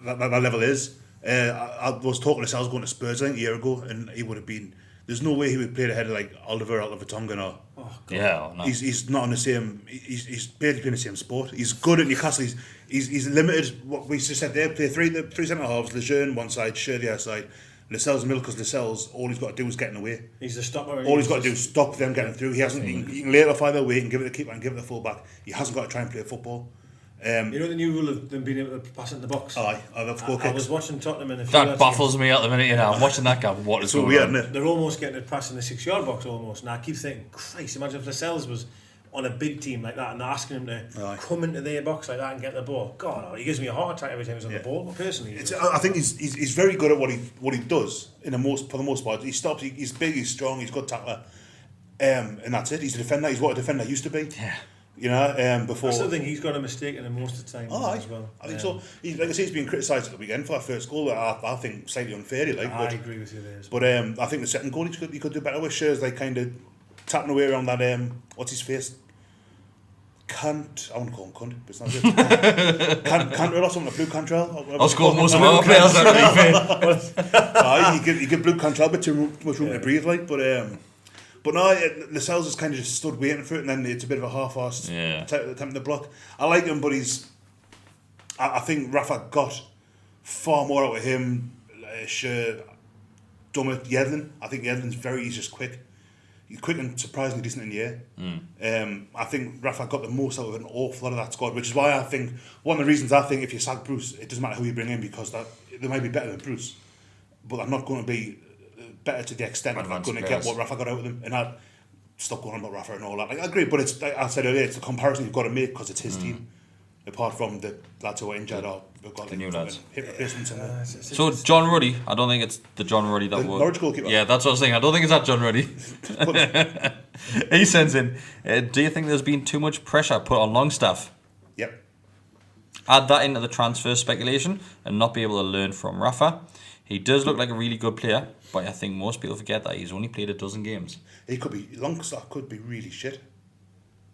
that level is. I was talking to Lascelles going to Spurs, I think, a year ago, and he would have been. There's no way he would play ahead of like Oliver Vertonghen or. Oh, yeah, no. He's not on the same. He's barely playing the same sport. He's good at Newcastle. He's limited. What we just said there. Play three centre halves. Lejeune one side, Shea the other side. Lascelles in the middle, because Lascelles, all he's got to do is get in the way. He's the stopper. All he's got to do is stop them getting through. He hasn't. He can lay it off either way and give it to the keeper and give it to the full back. He hasn't got to try and play football. You know the new rule of them being able to pass in the box? Aye, I love goal kicks. I was watching Tottenham in the that baffles me at the minute, you know. I'm watching that game. What is so going weird, on? isn't it? They're almost getting it past in the 6-yard box almost. And I keep thinking, Christ, imagine if Lascelles was on a big team like that and they're asking him to come into their box like that and get the ball. God, he gives me a heart attack every time he's on the ball. Personally, I think he's very good at what he does. For the most part, he stops. He's big. He's strong. He's a good tackler. And that's it. He's a defender. He's what a defender used to be. Yeah. You know, before. I still think he's got a mistake in him most of the time as well. I think so. Like I say, he's been criticised at the weekend for that first goal. I think slightly unfairly. I agree with you there. But I think the second goal he could do better with. Shares like kind of tapping away around that. What's his face? Cunt. I want to call him cunt, but it's not good. Cantrell or something. Blue Cantrell. I was calling most of our players that he give Blue Cantrell a bit too much room to breathe, like. But no, Lascelles has kind of just stood waiting for it, and then it's a bit of a half-assed attempt to block. I like him, but I think Rafa got far more out of him. Dummett, Yedlin. I think Yedlin's he's just quick. He's quick and surprisingly decent in the air. I think Rafa got the most out of an awful lot of that squad, which is why I think, one of the reasons I think if you sack Bruce, it doesn't matter who you bring in, because they might be better than Bruce, but they're not going to be better to the extent that they're going to get what Rafa got out of them. And I'd stop going on about Rafa and all that. Like, I agree, but it's, like I said earlier, it's a comparison you've got to make because it's his team. Apart from the lads who are injured or we've got the new lads. Hip replacements in there. So John Ruddy, I don't think it's the John Ruddy that The Norwich goalkeeper. Yeah, that's what I was saying. I don't think it's that John Ruddy. He sends in, do you think there's been too much pressure put on Longstaff? Yep. Add that into the transfer speculation and not be able to learn from Rafa. He does look like a really good player, but I think most people forget that he's only played a dozen games. He could be, Longstaff could be really shit.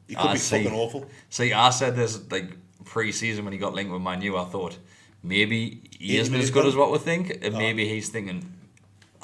He could be fucking awful. See, I said this like pre-season when he got linked with Man U, I thought maybe he isn't as good as what we think, and maybe he's thinking,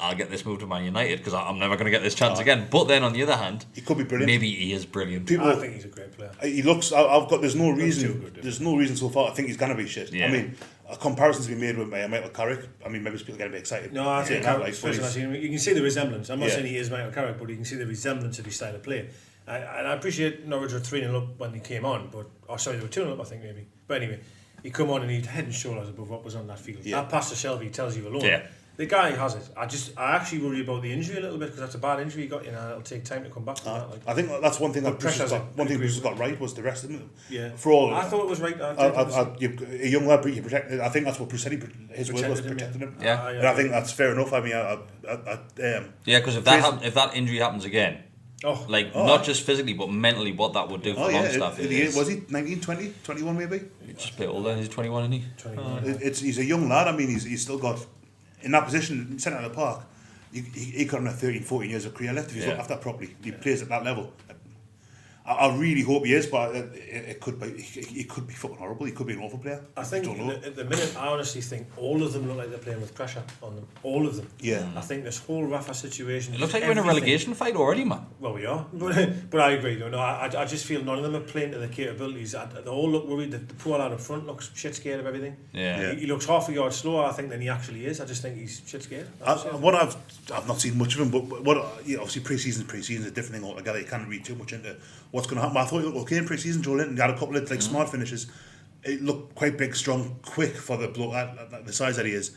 I'll get this move to Man United because I'm never going to get this chance again. But then on the other hand, he could be brilliant. Maybe he is brilliant. I think he's a great player. He looks. There's no reason. There's no reason so far. I think he's going to be shit. Yeah. I mean, a comparison's been made with Michael Carrick. I mean, maybe people are going to be excited. No, I think Carrick's like, you can see the resemblance. I'm not saying he is Michael Carrick, but you can see the resemblance of his style of play. And I appreciate Norwich were 3-0 up when he came on, but they were 2-0 up, I think maybe. But anyway, he come on and he'd head and shoulders above what was on that field. That pass to Shelby tells you alone. Yeah. The guy has it. I actually worry about the injury a little bit because that's a bad injury he got. It'll take time to come back from that. Like. I think that's one thing that Bruce has got right was the rest of them. Yeah. For all, I thought it was right. A young lad, but you protect. I think that's what Bruce said. His word was protecting him. Yeah. And I think that's fair enough. I mean, because if that injury happens again. Not just physically, but mentally, what that would do for Longstaff. Was he 19, 20, 21 maybe? He just a bit older. He's 21, isn't he? 21. He's a young lad. I mean, he's still got, in that position, centre of the park, he could have 13, 14 years of career left if he's looked after that properly. He plays at that level. I really hope he is, but it could be. He could be fucking horrible. He could be an awful player. I think at the minute, I honestly think all of them look like they're playing with pressure on them. All of them. Yeah. I think this whole Rafa situation. It looks like we're in a relegation fight already, man. Well, we are, but I agree. I just feel none of them are playing to their capabilities. They all look worried. The poor lad up front looks shit scared of everything. Yeah. He looks half a yard slower, I think, than he actually is. I just think he's shit scared. I've not seen much of him, but obviously pre-season is a different thing altogether. You can't read too much into what's going to happen. I thought he looked okay in pre-season. Joe Linton had a couple of smart finishes. It looked quite big, strong, quick for the bloke the size that he is.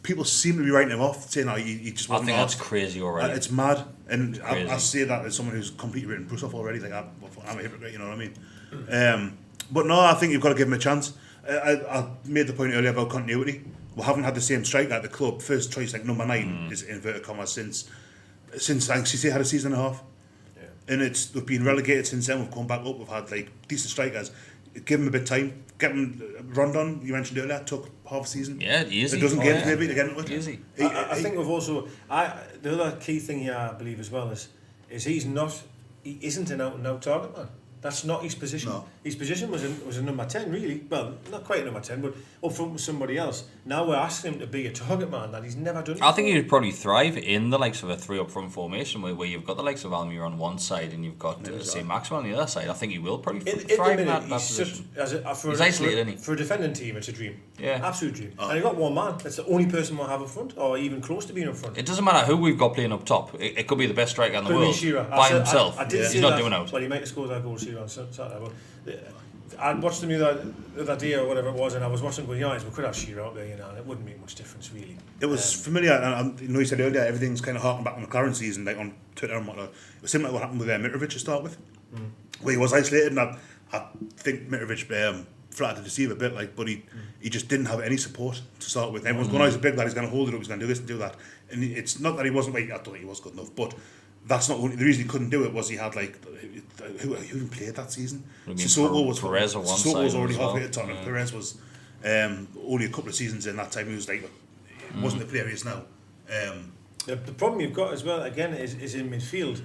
People seem to be writing him off, saying he just wasn't. I think that's crazy already. It's mad, and I say that as someone who's completely written Bruce off already. Like I'm a hypocrite, you know what I mean? But no, I think you've got to give him a chance. I made the point earlier about continuity. We haven't had the same striker at the club. First choice, number 9, is inverted commas since I think Cisse had a season and a half. And we've been relegated since then. We've come back up. We've had decent strikers. Give them a bit of time. Get them. Rondon, you mentioned earlier, took half a season. Yeah, easy. A dozen games maybe to get into it. Easy. I think we've also. The other key thing here, I believe as well, is he isn't an out and out target man. That's not his position. No. His position was a number 10, really. Well, not quite a number 10, but up front with somebody else. Now we're asking him to be a target man that he's never done before. I think he'd probably thrive in the likes of a 3 up front formation where you've got the likes of Almir on one side and you've got say Maxwell on the other side. I think he will probably thrive in that position. He's isolated, isn't he? For a defending team, it's a dream. Yeah. Absolute dream. And you've got one man. That's the only person we'll have up front, or even close to being up front. It doesn't matter who we've got playing up top. It could be the best striker in the world Shearer. by himself. He's not doing out. Well, he might have scored that goal, Shearer, on Saturday. I watched them the other day or whatever it was, and I was watching going, we could have Shearer out there, and it wouldn't make much difference really. It was familiar, and you said earlier everything's kind of harking back on the McLaren season, like on Twitter and whatnot. It was similar to what happened with Mitrovic to start with, where he was isolated, and I think Mitrovic flattered to deceive a bit, but he just didn't have any support to start with. Everyone's going, he's a big lad, he's going to hold it up, he's going to do this and do that, and it's not that he wasn't. I don't think he was good enough, but. That's not the reason he couldn't do it. Was he had who even played that season? Sissoko was Perez on one side. Sissoko was already halfway to Tottenham. Perez was only a couple of seasons in that time. He was wasn't the player he is now. The problem you've got as well again is in midfield.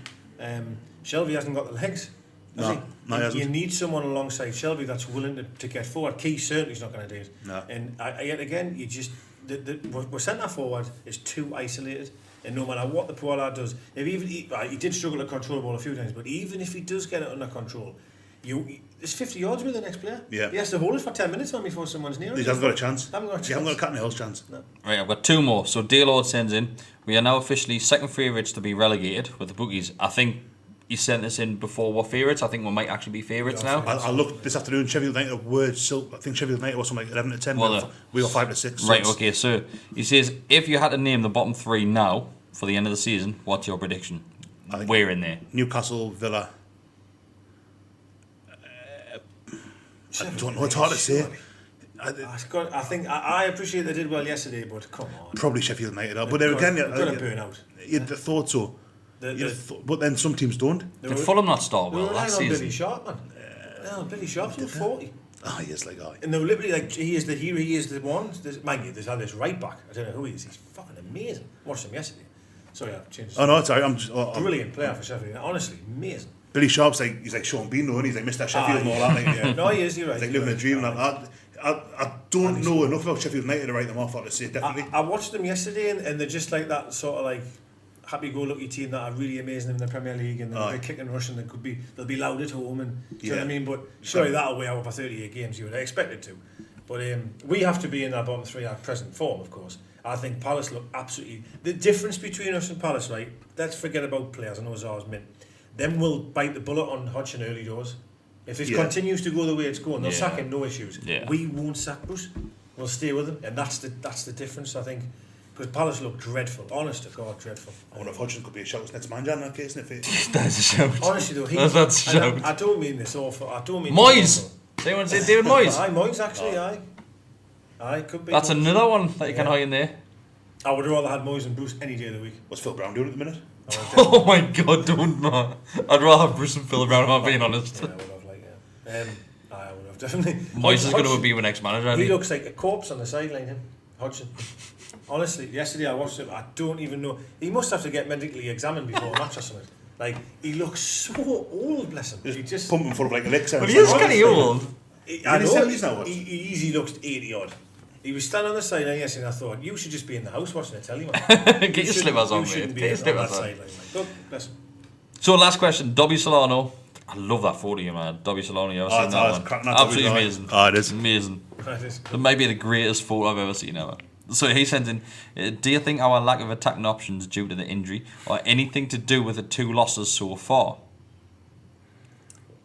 Shelby hasn't got the legs. No, he hasn't. You need someone alongside Shelby that's willing to get forward. Key certainly is not going to do it. No. And yet again, you just we're centre forward is too isolated. And no matter what the poor lad does, he did struggle to control the ball a few times, but even if he does get it under control, There's 50 yards with the next player. Yeah. He has to hold it for 10 minutes before someone's near him. He hasn't got a chance. They haven't got a chance. You haven't got a cat in the house chance. No. Right, I've got two more. So Dale Lord sends in, we are now officially second favourites to be relegated with the bookies. I think he sent this in before we're favourites. I think we might actually be favourites now. I looked this afternoon, Sheffield United were still, I think Sheffield United was something like 11 to 10. Well, we got 5 to 6. Right, okay, so he says, if you had to name the bottom three now for the end of the season, what's your prediction? We're in there. Newcastle, Villa. I don't know, it's hard to say. I appreciate they did well yesterday, but come on. Probably Sheffield United are. But then again, they're going to burn out. You'd have thought so. But then some teams don't. Did Fulham not start well last season? Billy Sharp, man. No, Billy Sharp's on 40. Ah, he is like I. And they were literally like, he is the hero, he is the one. Mind you, there's had this right back. I don't know who he is. He's fucking amazing. Watched him yesterday. Sorry, I've changed. Oh no, it's alright. Brilliant player for Sheffield. Honestly, amazing. Billy Sharp's he's like Sean Bean though, and he's like Mr. Sheffield and all that. Like, yeah. No, he is. You're right. He's like living a dream. And I don't know enough about Sheffield United to write them off. I'd say definitely. I watched them yesterday, and they're just like that sort of like happy-go-lucky team that are really amazing in the Premier League, and they're kick and rush, and they'll be loud at home, and do you know what I mean? But surely that'll weigh out over 38 games. You would expect it to. But we have to be in our bottom three at present form, of course. I think Palace look absolutely... The difference between us and Palace, right, let's forget about players, I know Zara's mint. Then we'll bite the bullet on Hodgson early doors. If it continues to go the way it's going, they'll sack him, no issues. Yeah. We won't sack Bruce. We'll stay with him, and that's the difference, I think. Because Palace look dreadful, honest to God, dreadful. I wonder if Hodgson could be a shout next manager in that case. That's a shout. Honestly though, that's a shout. I don't mean this awful. I don't mean... Moyes! Does anyone say David Moyes? Aye, Moyes actually, aye, could be. That's Moyes. Another one that you can hide in there. I would rather have Moyes and Bruce any day of the week. What's Phil Brown doing at the minute? Oh my God, don't know. I'd rather have Bruce and Phil Brown, if I'm being honest. Yeah, I would have, I would have definitely. Moyes is going to be the next manager. He looks like a corpse on the sideline, him, Hodgson. Honestly, yesterday I watched him, I don't even know. He must have to get medically examined before a match or something. Like, he looks so old, bless him. He just pumping full of like elixir. But he is kind of old. I know, he easily looks 80 odd. He was standing on the sideline yesterday, and I thought, you should just be in the house watching the telly, man. Get your slippers on, mate. Get your slippers on. Look, bless him. So, last question, Dobby Solano. I love that photo, you man. Dobby Solano, you ever seen that one? Absolutely amazing. Oh, it is. Amazing. It might be the greatest photo I've ever seen ever. So he sends in, do you think our lack of attacking options due to the injury or anything to do with the 2 losses so far?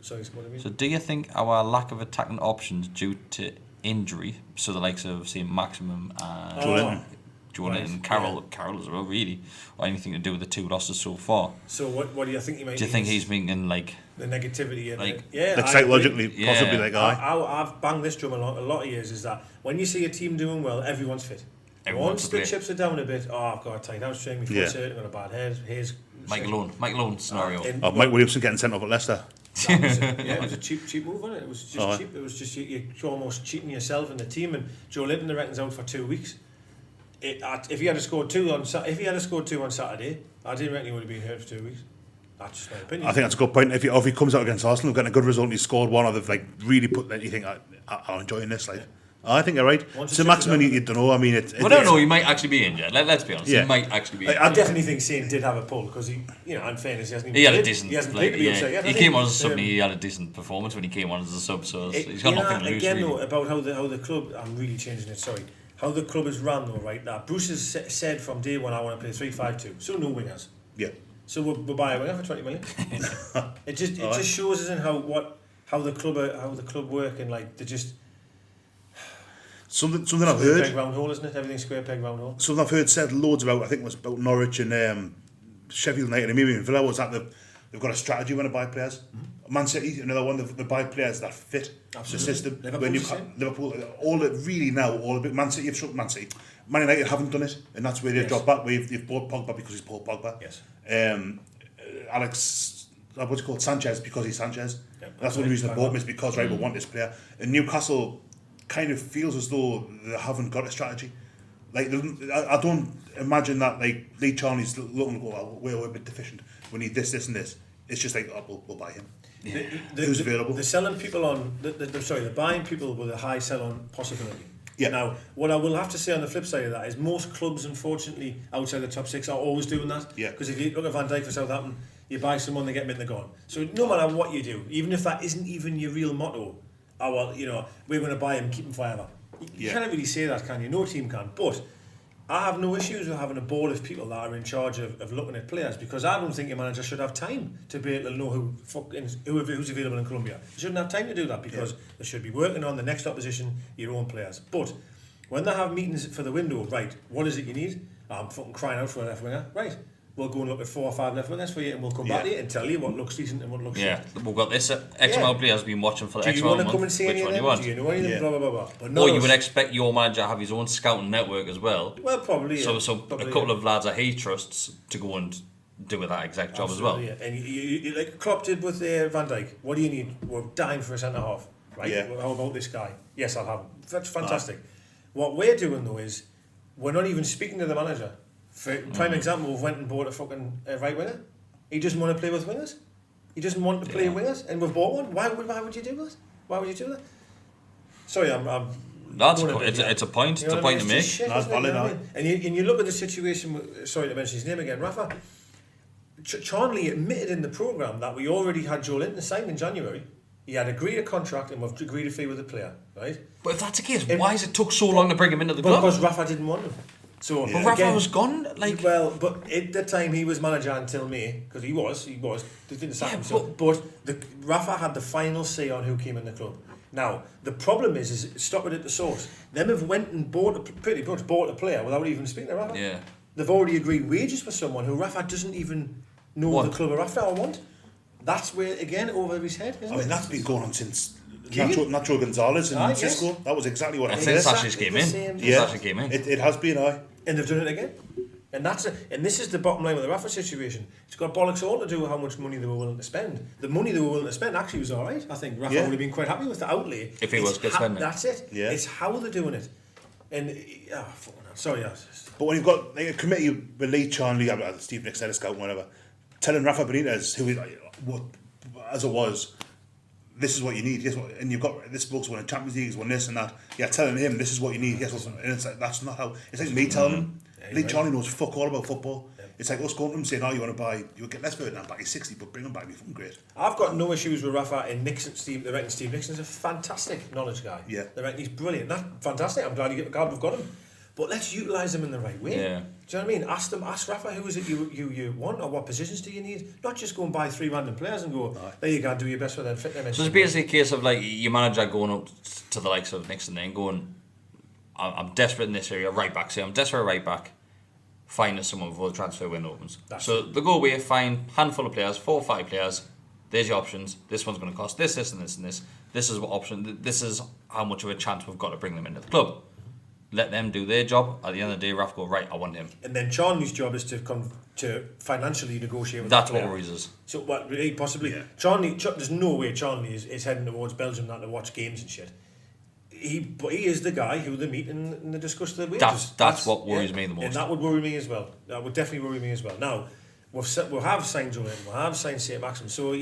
Sorry, what do you mean? So do you think our lack of attacking options due to injury, so the likes of, say, Maximum and Jordan and Carroll as well, really, or anything to do with the 2 losses so far? So what do you think he might? Do you think he's thinking like the negativity and like psychologically, possibly like I've banged this drum a lot of years, is that when you see a team doing well, everyone's fit. Once the chips are down a bit, I've got a tight hamstring, my foot's hurt, I've got a bad head, here's Mike Malone scenario. Mike Williamson getting sent off at Leicester. It was a cheap move, wasn't it? It was just cheap. It was just you're almost cheating yourself and the team. And Joe Linton, I reckon's out for 2 weeks. If he had scored 2 on Saturday, I didn't reckon he would have been hurt for 2 weeks. That's just my opinion. I think that's a good point. If he comes out against Arsenal, getting a good result, and he scored one, or they've like really put that, you think I'm enjoying this. Like, I think you're right. So Maximum, you don't know. I mean, we don't know. He might actually be injured. Let's be honest. He might actually be injured. I definitely think Shane did have a pull because he, in fairness, he hasn't even had played. a decent. He hasn't played to be upset yet. He came on as a sub. And he had a decent performance when he came on as a sub. So he's got nothing to lose. Again, really. though, about how the club. I'm really changing it. Sorry. How the club is run, though, right? That Bruce has said from day one, I want to play 3-5-2. So no wingers. Yeah. So we'll buy a winger for 20 million. It just shows us in how the club work, and like they just. Something I've heard. Peg round hole, isn't it? Everything's square peg round hole. Something I've heard said loads about. I think it was about Norwich and Sheffield United and maybe even Villa, was that they've got a strategy when they buy players. Mm-hmm. Man City, another one. They buy players that fit the system. Liverpool, all it really now, all a bit. Man City, you've struck Man City. Man United haven't done it, and that's where they've dropped back. They've bought Pogba because he's Paul Pogba. Yes. Alex, what's it called, Sanchez, because he's Sanchez. Yep. That's the only reason they bought him, is because we want this player. And Newcastle kind of feels as though they haven't got a strategy. Like, I don't imagine that like Lee Charney's looking and go, well, we're a bit deficient. We need this and this. It's just like, we'll buy him. Who's available? They're selling people on. They're buying people with a high sell-on possibility. Yeah. Now, what I will have to say on the flip side of that is most clubs, unfortunately, outside the top 6 are always doing that. Yeah. Because if you look at Van Dijk for Southampton, You buy someone, they get them in, they're gone. So no matter what you do, even if that isn't even your real motto, we're going to buy him and keep him forever. You can't really say that, can you? No team can. But I have no issues with having a board of people that are in charge of looking at players, because I don't think your manager should have time to be able to know who's available in Colombia. You shouldn't have time to do that, because they should be working on the next opposition, your own players. But when they have meetings for the window, right, what is it you need? I'm fucking crying out for a left winger. Right, we'll go and look at 4 or 5 left wingers for you, and we'll come back to you and tell you what looks decent and what looks shit. We've got this X amount of players been watching for the X amount amount of months. Which one you want? Do you know anything? Blah, blah, blah, blah. But or you would expect your manager to have his own scouting network as well. Well, probably. So a couple of lads that he trusts to go and do that exact job as well. Yeah. And you like Klopp did with Van Dijk. What do you need? We're dying for a centre half. Right? Yeah. Well, how about this guy? Yes, I'll have him. That's fantastic. What we're doing though is we're not even speaking to the manager. For prime example, we've went and bought a fucking right winger. He doesn't want to play with wingers. He doesn't want to play wingers, and we've bought one. Why would you do that? Why would you do that? Sorry, I'm That's it's a point. It's a point to make. That's valid. And you look at the situation. Sorry to mention his name again, Rafa. Charnley admitted in the programme that we already had Joe Linton signed in January. He had agreed a contract and we've agreed a fee with the player, right? But if that's the case, why has it took so long to bring him into the club? Because Rafa didn't want him. So, but Rafa was gone. But at the time he was manager until May, because he was. They didn't sack him. But Rafa had the final say on who came in the club. Now the problem is stop it at the source. Them have went and pretty much bought a player without even speaking to Rafa. Yeah. They've already agreed wages for someone who Rafa doesn't even know the club are after or want. That's where again over his head. I mean that's been going on since Nacho Gonzalez and Cisco. That was exactly what I think Sasha's came in. It has been, and they've done it again. And this is the bottom line with the Rafa situation. It's got bollocks all to do with how much money they were willing to spend. The money they were willing to spend actually was alright. I think Rafa would have been quite happy with the outlay. If he was good spending. That's it. Yeah. It's how they're doing it. And sorry. But when you've got like, a committee with Lee Charnley, Steve Nick said a scout, whatever, telling Rafa Benitez, who as it was, this is what you need. And you've got this bloke's won a Champions League, he's won this and that. Yeah, telling him this is what you need. Yes, and it's like that's not how. It's like me telling him. Lee Charnley knows fuck all about football. Yeah. It's like us going to him saying, "Oh, you want to buy? You'll get less for it now. Back he's 60, but bring him back. Be fucking great." I've got no issues with Rafa and Nixon. They reckon Steve Nixon's a fantastic knowledge guy. Yeah, they reckon he's brilliant. That's fantastic. I'm glad we've got him. But let's utilise him in the right way. Yeah. Do you know what I mean? Ask Rafa who is it you want, or what positions do you need? Not just go and buy 3 random players and go, there you go, do your best for them, fit them in. So it's basically a case of like your manager going up to the likes of Nixon and going, I'm desperate in this area, right back. Say I'm desperate right back. Find us someone before the transfer window opens. So they go away, find a handful of players, 4 or 5 players. There's your options. This one's going to cost this, this, and this, and this. This is what option. This is how much of a chance we've got to bring them into the club. Let them do their job. At the end of the day, Raf go, right, I want him. And then Charnley's job is to come to financially negotiate with That's what worries us. So what really possibly Charnley, there's no way Charnley is heading towards Belgium not to watch games and shit. But he is the guy who they meet and they discuss the wages. That's what worries me the most. And that would worry me as well. That would definitely worry me as well. Now, we'll have signed Joe Linton, we'll have signed St. Maxim. So,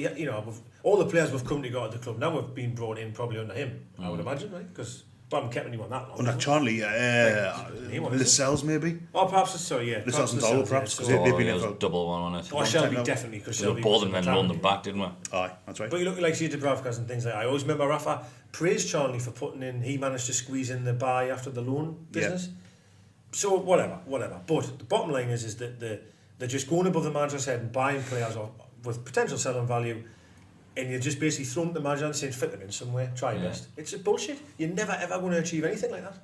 all the players we've currently got at the club now have been brought in probably under him, I would imagine, right? Because I haven't kept anyone that long. Under Charnley, Lascelles maybe? Oh, perhaps, sorry, yeah. Lascelles and Dolo, perhaps, because they've been a double one on it. Oh, Shelby, definitely, because Shelby bought them and loaned them back, didn't we? Aye, that's right. But you look like see Dubravkas and things like that. I always remember Rafa praised Charnley for putting in, he managed to squeeze in the buy after the loan business. So, whatever. But the bottom line is that they're just going above the manager's head and buying players with potential selling value. And you're just basically throwing the manager and saying, fit them in somewhere, try your best. It's a bullshit. You're never ever going to achieve anything like that.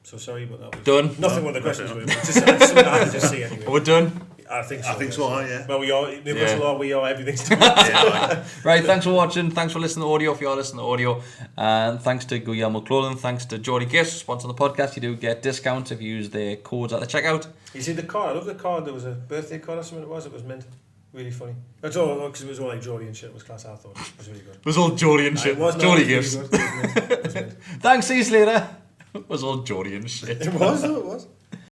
So sorry, but that was done. Nothing with the questions were. I just say anyway. We're done. I think so. Yeah. Well, we are, everything's done. Right, thanks for watching. Thanks for listening to audio if you are listening to audio. And thanks to Guillermo Clothing. Thanks to GEORDIE Gifts, sponsoring the podcast. You do get discounts if you use their codes at the checkout. You see the card? I love the card. There was a birthday card or something it was mint. Really funny. That's all because it was all like GEORDIE and shit. It was class. I thought it was really good. It was all GEORDIE and shit. GEORDIE Gifts. Really good. It was mint. Thanks, see you later. It was all GEORDIE and shit. It was.